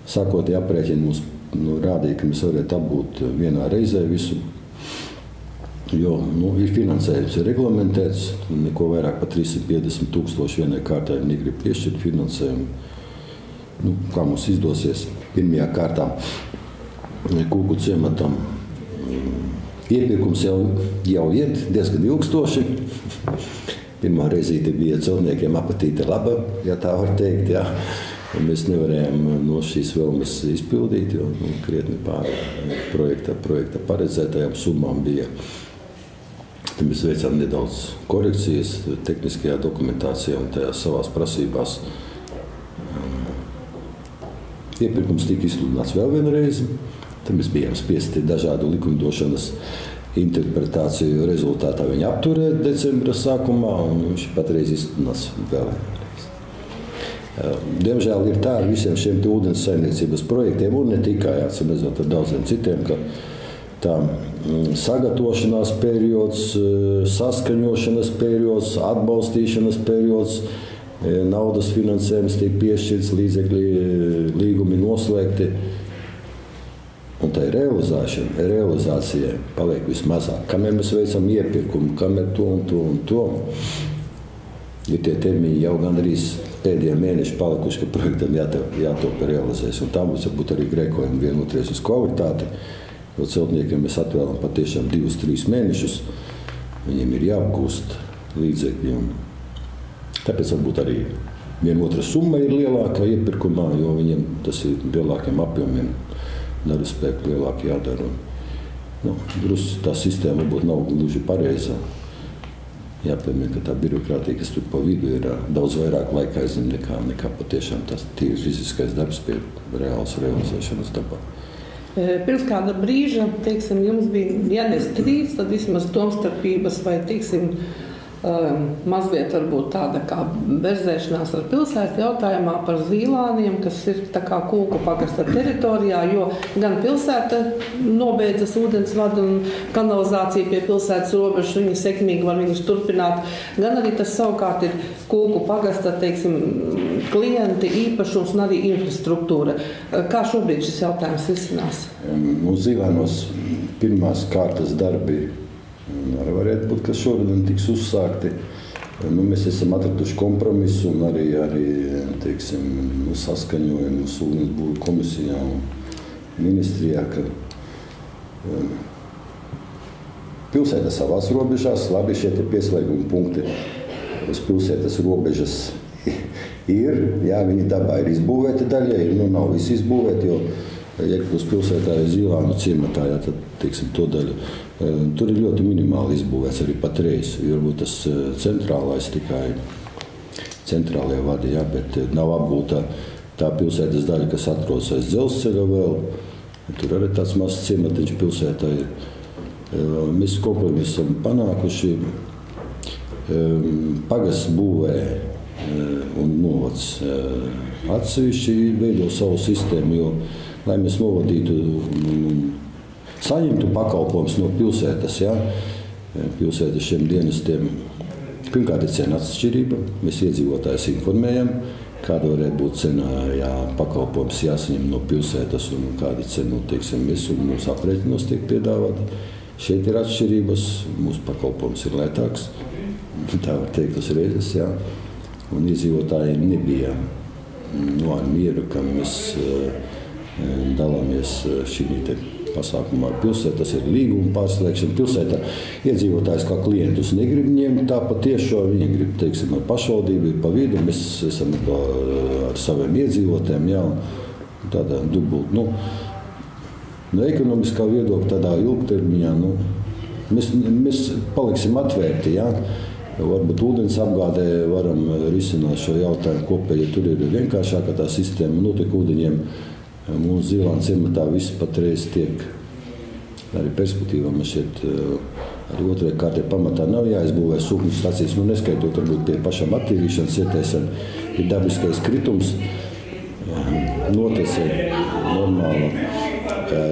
sākot aprēķini mums rādīja, ka mēs varētu apgūt vienā reizē visu, jo ir finansējums, ir reglamentēts, neko vairāk par 350 000 vienai kārtai negrib piešķirt finansējumu. Kā mums izdosies pirmajā kārtā Kūku ciematam. Iepirkums jau iet diezgan ilgstoši. Pirmā reizīte bija celtniekiem apatīte laba, ja tā var teikt, jā. Un mēs nevarējām no šīs vēlmes izpildīt, jo krietni pār projekta paredzētajām summām bija. Tad mēs veicām nedaudz korekcijas tehniskajā dokumentācijā un tajās savās prasībās. Iepirkums tika izsludināts vēl vienreiz. Tad mēs bijām spiesti dažādu likumdošanas interpretāciju rezultātā viņu apturēt decembra sākumā, un viņš patreiz izsludināts vēl vienreiz. Diemžēl ir tā ar visiem šiem ūdens saimniecības projektiem, un ne tikai atsimedzot ar daudziem citiem, ka tā sagatavošanās periods, saskaņošanas periods, atbalstīšanas periods, naudas finansējums tiek piešķirts, līdzekļi, līgumi noslēgti. Un tā realizācija paliek vismazāk. Kamēr mēs veicam iepirkumu, kamēr to un to, ir tie termiņi jau gandrīz pēdējie mēneši palikuši, ka projektam jātop realizēs. Un tā mums varbūt arī grēkojam vienotries uz kvalitāti, jo celtniekiem mēs atvēlam patiešām 2-3 mēnešus. Viņiem ir jāapgūst līdzekļi. Tāpēc varbūt arī vienotra summa ir lielākā iepirkumā, jo viņiem tas ir lielākiem apjomiem. Darba spēku lielāki jādara. Drusku tā sistēma varbūt nav gluži pareiza. Jāpiemina, ka tā birokrātija, kas tur pa vidu ir daudz vairāk laika aizņem nekā patiešām tas tīri fiziskais darbs pie reālas realizēšanas darbā. Pirms kāda brīža, teiksim, jums bija, ja ne strīds, tad vismaz domstarpības vai, teiksim, mazliet varbūt tāda kā berzēšanās ar pilsētu jautājumā par Zīlāniem, kas ir tā kā Kūku pagasta teritorijā, jo gan pilsēta nobeidzas ūdensvadu un kanalizācija pie pilsētas robežas, viņi sekmīgi var viņus turpināt, gan arī tas savukārt ir Kūku pagasta, teiksim, klienti, īpašums un arī infrastruktūra. Kā šobrīd šis jautājums risinās? Uz Zīlānos pirmās kārtas darbi arī varētu būt, ka šodien tiks uzsākti. Mēs esam atraduši kompromisu un arī teiksim, saskaņojumu uz ūdensbūvju komisijā un ministrijā, ka pilsēta savās robežās, labi, šeit ir pieslēguma punkti uz pilsētas robežas ir, jā, viņi dabā ir izbūvēti daļai, nav visi izbūvēti, jo Jēkabpils pilsētā ir Zīlānu ciematā, jā, tad, teiksim, to daļu. Tur ir ļoti minimāli izbūvēts arī patreiz. Varbūt tas centrālais tikai centrālajā vadi, jā, bet nav apgūta tā pilsētas daļa, kas atrodas aiz dzelzceļa vēl. Tur arī tāds mazs ciematiņš pilsētā ir. Mēs kompromisu esam panākuši. Pagasts būvē un novads atsevišķi veido savu sistēmu, jo, lai mēs novadītu, saņemtu pakalpojumus no pilsētas, ja? Pilsētas šiem dienestiem. Pirmkārt ir cena atšķirība, mēs iedzīvotājus informējam, kāda varētu būt cena, ja pakalpojums jāsaņem no pilsētas un kāda cena, teiksim, mēs un mūsu aprēķinos tiek piedāvāta. Šeit ir atšķirības, mūsu pakalpojums ir lētāks, tā var teikt uzreiz, ja? Un iedzīvotāji nebija ar mieru, ka mēs dalāmies šī pasākumā ar pilsētu. Tas ir līguma pārslēgšana. Pilsētā iedzīvotājs kā klientus negrib ņemt, tā patiešo viņi grib, teiksim, ar pašvaldību pa vidu. Mēs esam ar saviem iedzīvotājiem, jā, tādā dubult. No ekonomiskā viedokļa tādā ilgtermiņā, mēs paliksim atvērti, jā. Varbūt ūdens apgādē varam risināt šo jautājumu kopēji, ja tur ir vienkāršākā tā sistēma, notekūdeņiem. Mūsu Zīlānu ciematā viss patreiz tiek arī perspektīvā, man šeit arī otrai kārtē pamatā nav jāizbūvē sūkņu stacijas, neskaitot varbūt pie pašām attīrīšanas ietaisam, ir dabiskais kritums, notece normāla.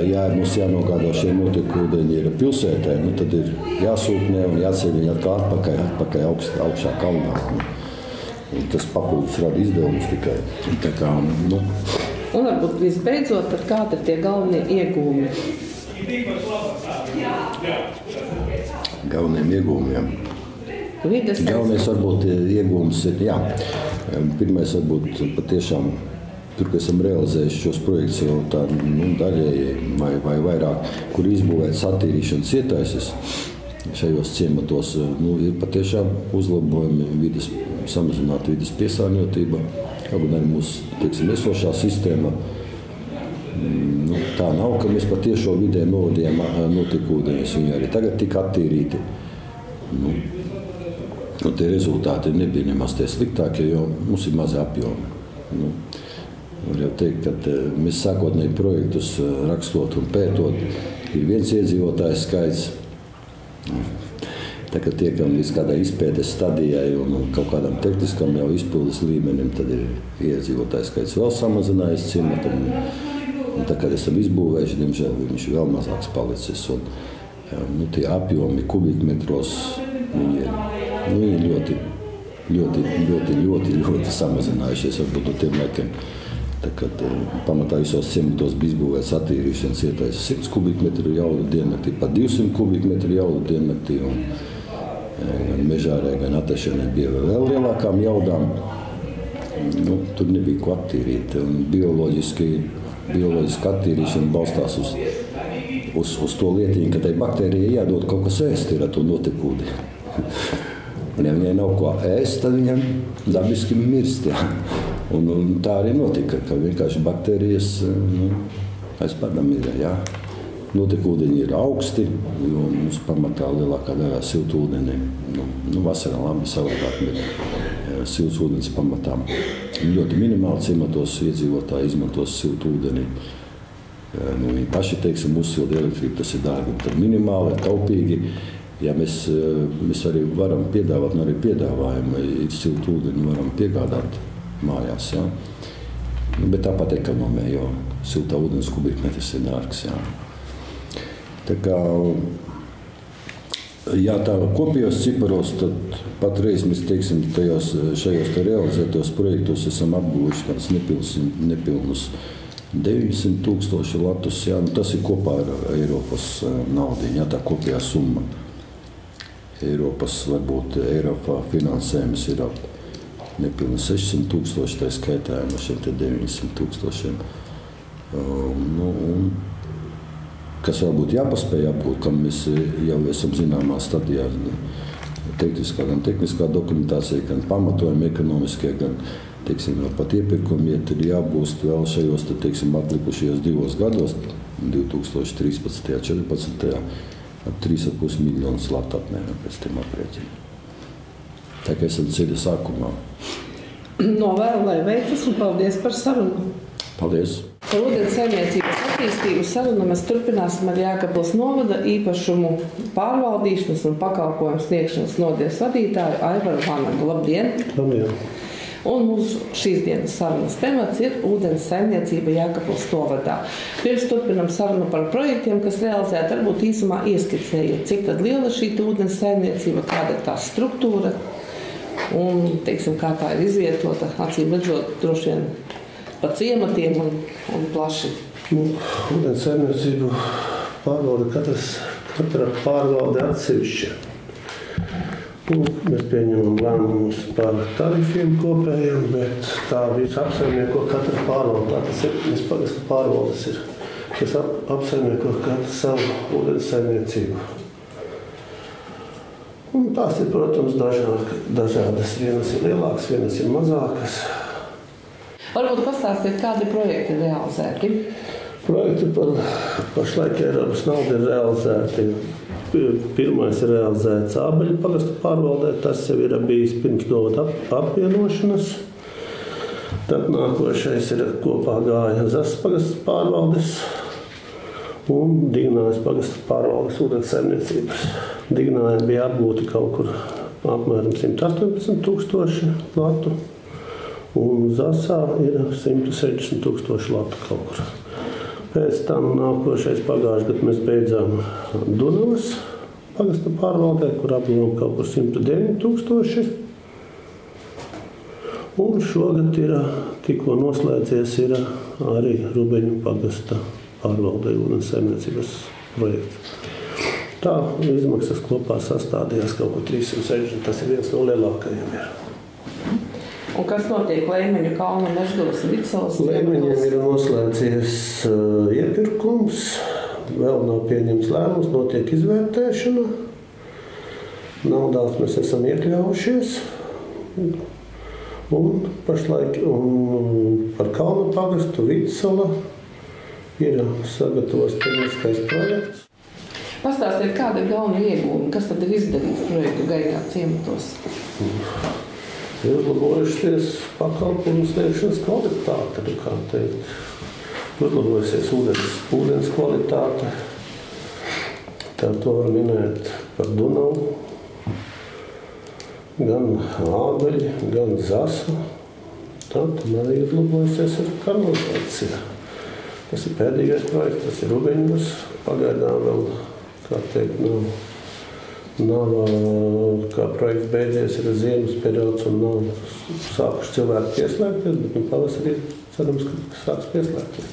Ja mums jānogādā šie notekūdeņi ir pilsētē, tad ir jāsūknē un jāceļ viņi atpakaļ augšā kalnā. Un tas papildus rada izdevumus tikai. Tā kā, Un varbūt visbeidzot, tad kādi ir tie galvenie iegūmi? Galveniem iegūmiem. Galvenais varbūt iegūms ir, jā. Pirmais varbūt patiešām, tur, ka esam realizējuši šos projektus jau tā daļēji vai vairāk, kur izbūvētas attīrīšanas ietaises šajos ciematos, ir patiešām uzlabojumi samazināt vides piesārņotība. Kaut arī mūsu, teiksim, esošā sistēma, tā nav, ka mēs patiešo vidē novadījām notekūdeņus. Viņi arī tagad tika attīrīti. Tie rezultāti nebija nemaz tie sliktākie, jo mums ir mazi apjomi. Var jau teikt, ka mēs sākotnēji projektus rakstot un pētot, ir viens iedzīvotājs skaits. Tā, kad tiekam līdz kādai izpētes stadijai un kaut kādam tehniskam jau izpildes līmenim, tad ir iedzīvotājs skaits vēl samazinājies ciematam. Un tā, kad esam izbūvējuši, diemžēl viņš vēl mazāks palicis. Un, tie apjomi kubikmetros, viņi ir ļoti samazinājušies varbūt no tiem laikiem. Tā, kad pamatā visos ciematos bija izbūvēts attīrīšanas ietaises 100 kubikmetru jaudu diennaktī, pat 200 kubikmetru jaudu diennaktī. Gan Mežārē, gan Atašanai bija vēl lielākām jaudām. Tur nebija ko attīrīt. Bioloģiski attīrīšana balstās uz to lietiņu, ka tai baktērijai jādod kaut kas ēst ir ar to notekūdi. Un ja viņai nav ko ēst, tad viņam dabiski mirst. Jā. Un tā arī notika, ka vienkārši baktērijas aizpādām ir. Jā. Notekūdeņi ir augsti, jo mums pamatā lielākā daļā siltūdeni. Vasarā labi savādāk, bet siltūdens pamatām. Ļoti minimāli ciematos iedzīvotāji izmantos siltūdeni. Viņi paši, teiksim, uzsilda elektrību, tas ir dārgi, tad minimāli, taupīgi. Ja mēs arī varam piedāvāt, un arī piedāvājam, siltūdeni varam piegādāt mājās. Jā. Bet tāpat ekonomē, jo siltā ūdens kubikmetrs ir dārgs. Jā. Tā kā, ja tā kopējos ciparos, tad patreiz mēs, teiksim, šajos realizētos projektos esam apgūjuši kāds nepilnus 900 000 latus. Jā, tas ir kopā ar Eiropas naudiņu, jā, tā kopējā summa. Varbūt Eiropā finansējums ir nepilni 600 000, tā skaitā no šiem 900 000. Kas vēl būtu jāpaspēj apgūt, kam mēs jau esam zināmā stadijā, gan tehniskā dokumentācija, gan pamatojumi ekonomiskie, gan teiksim, vēl pat iepirkumi, ja tad jābūst vēl šajos, tad, teiksim, atlikušajos 2 gados, 2013. 14. ap 3,5 miljonus latu apmēram pēc tiem aprēķiniem. Tā kā esam ceļa sākumā. Novēlu, lai veicas, un paldies par sarunu. Paldies! Par ūdens saimniecības attīstību sarunu mēs turpināsim ar Jēkabpils novada īpašumu pārvaldīšanas un pakalpojumu sniegšanas nodaļas vadītāju Aivaru Vanagu. Labdien! Labdien! Un mūsu šīs dienas sarunas temats ir ūdens saimniecība Jēkabpils novadā. Pirms turpinam sarunu par projektiem, kas realizēti, varbūt īsumā ieskicējiet, cik tad liela šī ūdens saimniecība, kāda ir tā struktūra un, teiksim, kā tā ir izvietota, acīm redzot, droši vien pa ciematiem un plaši. Ūdens saimniecību pārvalda katra pārvalde atsevišķi. Mēs pieņemam lēmumus par tarifiem kopējiem, bet tā visu apsaimnieko katra pārvalde. Tātad 7 pagasta pārvaldes ir, kas apsaimnieko katru savu ūdens saimniecību. Un tās ir, protams, dažādas. Vienas ir lielākas, vienas ir mazākas. Varbūt pastāstiet, kādi projekti ir realizēti? Projekti pašlaik Eiropas nauda ir realizēti. Pirmais ir realizēts Ābeļu pagasta pārvaldē. Tas jau ir bijis pirms novada apvienošanas. Tad nākošais ir kopā gāja Zasas pagasta pārvaldes un Dignājas pagasta pārvaldes ūdens saimniecības. Dignāja bija apgūti kaut kur apmēram 118,000 latu. Un Zasā ir 160,000 latu kaut kur. Pēc tam nākošais pagājušajā gadā mēs beidzām Dunavas pagasta pārvaldē, kur apguvām kaut kur 109,000. Un šogad ir tikko noslēdzies ir arī Rubeņu pagasta pārvaldē ūdens saimniecības projekts. Tā izmaksas kopā sastādījās kaut ko 360. Tas ir viens no lielākajiem. Un kas notiek Leimeņu kalna Mežgavas un Vidsalas? Leimeņiem ir noslēdzies iepirkums, vēl nav pieņemts lēmums, notiek izvērtēšana. Naudās mēs esam iekļaujušies. Un pašlaik par kalna pagastu Vidsala ir sagatavots tehniskais projekts. Pastāstiet, kāda ir galvenie iegūmi, kas tad ir izdarīts projektu gaitā ciematos? Ir uzlabojušies pakalpojumu sniegšanas kvalitāte, kā teikt. Uzlabojusies ūdens kvalitāte. Tā to var minēt par Dunavu. Gan Ābeļi, gan Zasa. Tad arī uzlabojusies ar kanalizāciju. Tas ir pēdējais projekts, tas ir Rubeņos. Pagaidām vēl, kā teikt, nav kā projekts beidzies, ir ziemas periods un nav sākuši cilvēki pieslēgties, bet pavasarī cerams, ka sāks pieslēgties.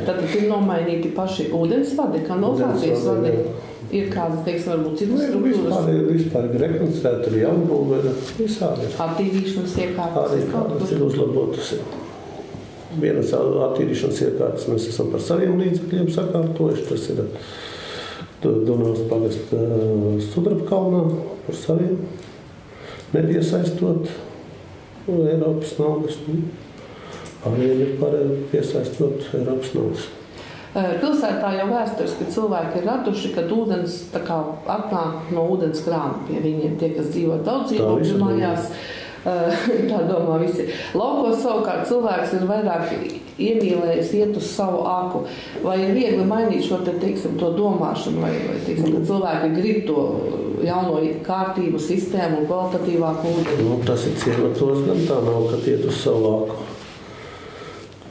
Tad ir nomainīti paši ūdens vadi, kanalizācijas vadi. Ir kādas, teiksim, varbūt citas struktūras? Vispār ir rekonstruēta, ir jaunbūve, visādi ir. Attīrīšanas iekārtas? Arī kādas ir uzlabotas. Vienas attīrīšanas iekārtas mēs esam par saviem līdzekļiem sakārtojuši. Tas ir Dunavas pagasta Sudrabkalnā par saviem, nepiesaistot Eiropas naudas. Pārējiem ir piesaistot Eiropas naudas. Pilsētā jau vēsturiski cilvēki ir raduši, kad ūdens atnāk no ūdens krāna pie viņiem. Tie, kas dzīvo daudz dzīvokļu mājās, tā domā visi. Laukos savukārt cilvēks ir vairāk iemīlējis iet uz savu aku. Vai ir viegli mainīt šo to domāšanu, vai teiksim, ka cilvēki grib to jauno kārtību, sistēmu un kvalitatīvāku ūdeni? Tas ir ciematos, gan tā nav, ka iet uz savu aku.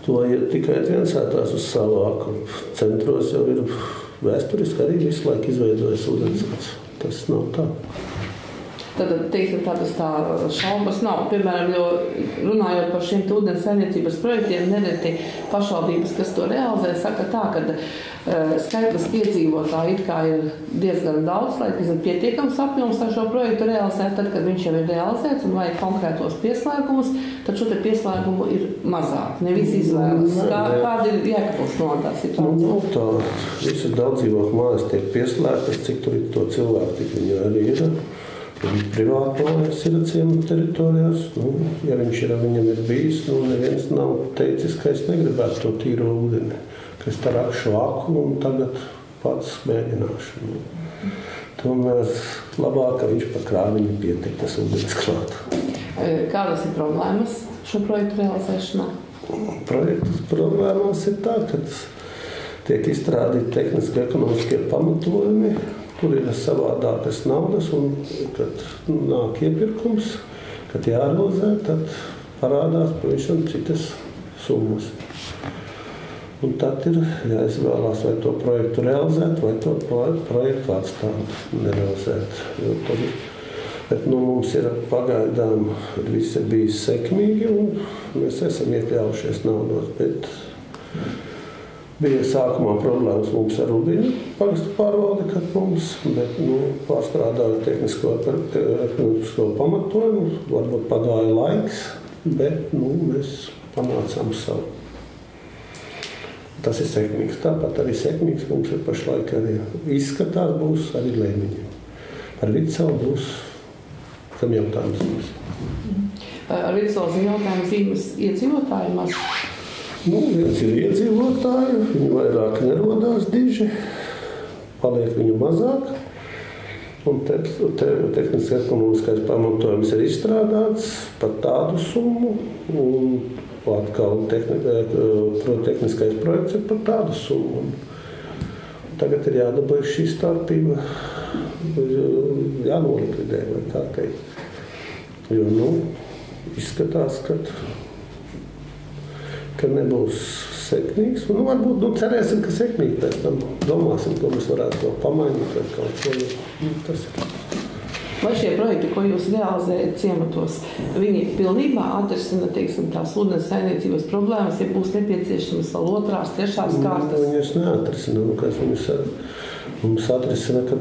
To iet tikai viensētās uz savu aku. Centros jau ir vēsturiski arī visu laiku izveidojas ūdensvats. Tas nav tā. Tad, teiksim, tādas šaubas nav. Piemēram, jo runājot par šiem ūdens saimniecības projektiem, nereti pašvaldības, kas to realizē, saka tā, ka skaitlis piedzīvotāji it kā ir diezgan daudz, lai pietiekams apjoms ar šo projektu realizēt, tad, kad viņš jau ir realizēts un vajag konkrētos pieslēgumus, tad šo te pieslēgumu ir mazāk. Ne visi izvēlas. Kāda ir Jēkabpils novadā situācija? Tā visas daudz dzīvokļu mājas tiek pieslēgtas, cik tur ir to cilvēku, tik viņi arī ir. Privāti mājas ir ciemu teritorijās. Ja viņam ir bijis, neviens nav teicis, ka es negribētu to tīro ūdeni, ka es tā rakšu aku un tagad pats mēģināšu. Tomēr labāk, ka viņš pa krāviņu pietiek tas ūdens klāt. Kādas ir problēmas šo projektu realizēšanā? Projektas problēmās ir tā, ka tiek izstrādīti tehniski ekonomiskie pamatojumi, kur ir savādākas naudas, un kad nāk iepirkums, kad jārealizē, tad parādās pavisam citas summas. Un tad ir jāizvēlās, vai to projektu realizēt, vai to projektu atstāt, nerealizēt. Bet mums ir pagaidām viss ir bijis sekmīgi, un mēs esam iekļaujušies naudos, bet bija sākumā problēmas mums ar Rubīnu pagastu pārvaldi, kad mums, bet pārstrādāja tehnisko pamatojumu, varbūt pagāja laiks, bet mēs panācām savu. Tas ir sekmīgs. Tāpat arī sekmīgs mums ir pašlaik arī izskatās būs arī Lēmiņi. Par Vidsalu būs tam jautājums. Ar Vidsalu jautājums zīmes iedzīvotāji maz? Viens ir iedzīvotāji, viņi vairāk nerodās diži, paliek viņu mazāk. Un tehniski ekonomiskais pamatojums ir izstrādāts par tādu summu, un atkal tehniskais projekts ir par tādu summu. Tagad ir jādabūj šī starpība, jānolikvidē, vai kā teikt. Jo, izskatās, ka nebūs sekmīgs. Varbūt cerēsim, ka sekmīgi pēc tam domāsim, ko mēs varētu to pamainīt vai kaut ko. Tas ir. Vai šie projekti, ko jūs realizējat ciematos, viņi pilnībā atrisina, tās ūdens saimniecības problēmas, ja būs nepieciešamas vēl otrās, trešās kārtas? Viņas neatrisina. Mums atrisina, ka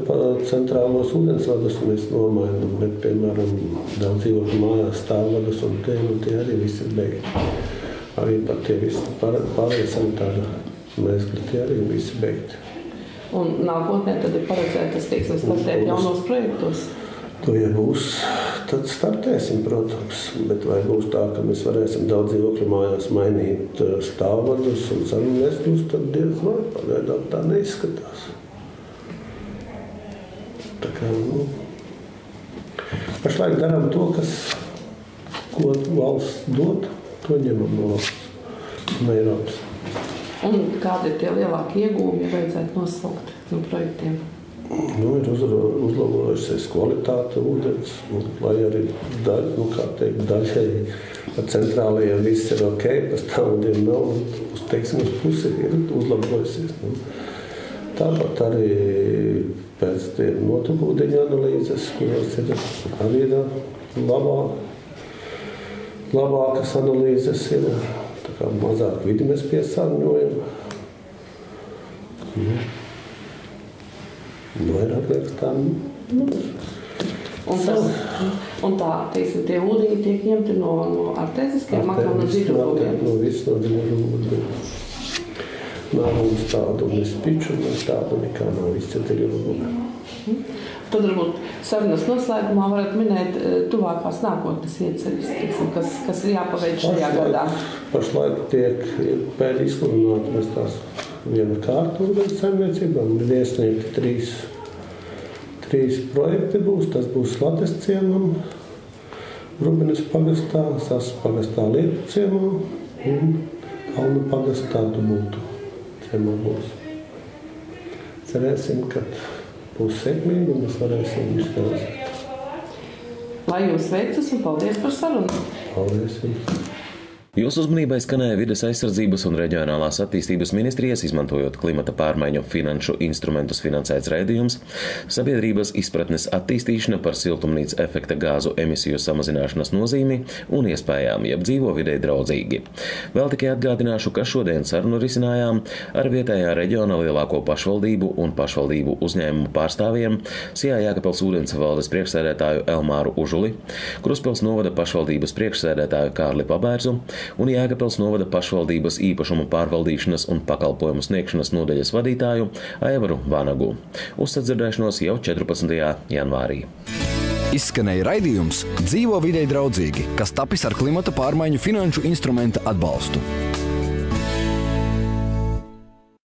centrālos ūdensvadus mēs nomainām, bet, piemēram, daudz dzīvokļu mājās stāvvadus un tie arī visi ir beigti. Arī pat tie visi pārējie sanitāri mēzgli, tie arī visi beigti. Un nākotnē tad ir paredzētas, startēt jaunos projektos? To, ja būs, tad startēsim, protams. Bet vai būs tā, ka mēs varēsim daudz dzīvokļu mājās mainīt stāvvadus un sarunmēstus, tad diez vai pagaidām tā neizskatās. Tā kā, pašlaik darām to, ko valsts dod, to ņemam no valsts un Eiropas. Un kādi ir tie lielākie iegūmi, ja vajadzētu nosaukt no projektiem? Ir uzlabojusies kvalitāte ūdens, lai arī daļai ar centrālajiem viss ir ok, pēc tāmudiem nav, uz pusi ir uzlabojusies. Tāpat arī pēc tiem notekūdeņu analīzes, kuros ir arī labākas analīzes ir, tā kā mazāk vidi mēs piesārņojam. Vairāk liekas tā, Un tā, tie ūdeņi tiek ņemti no artēziskajiem makām, no dziļumiem? No viss no dziļumiem. Nav mums tādu nespiču, tādu nekā nav visi dziļumiem. Tad varbūt sarunas noslēgumā varat minēt tuvākās nākotnes ieceres, kas ir jāpaveic šajā gadā. Pašlaik tiek pēc izsludināt mēs tās viena kārta ūdens saimniecībām, ir iesniegti trīs projekti būs. Tas būs Lates ciemam, Rubinas pagastā, Sas pagastā Lietu ciemā un Kalnu pagastā Dubultu ciemā būs. Cerēsim, ka būs sekmīgi un mēs varēsim izpildīt. Lai jums veicas un paldies par sarunu! Paldies jums! Jūsu uzmanībai skanēja Vides aizsardzības un reģionālās attīstības ministrijas, izmantojot klimata pārmaiņu finanšu instrumentus finansēts raidījums, sabiedrības izpratnes attīstīšana par siltumnīca efekta gāzu emisiju samazināšanas nozīmi un iespējām, jeb dzīvo videi draudzīgi. Vēl tikai atgādināšu, ka šodien sarunu risinājām ar vietējā reģiona lielāko pašvaldību un pašvaldību uzņēmumu pārstāvjiem, Sijā Jēkabpils ūdens valdes priekšsēdētāju Elmāru Užuli, Kruspils novada pašvaldības priekšsēdētāju Kārli Pabērzu un Jēkabpils novada pašvaldības īpašumu pārvaldīšanas un pakalpojumu sniegšanas nodaļas vadītāju Aivaru Vanagu. Uz sadzirdēšanos jau 14. janvārī. Izskanēja raidījums Dzīvo videi draudzīgi, kas tapis ar klimata pārmaiņu finanšu instrumenta atbalstu.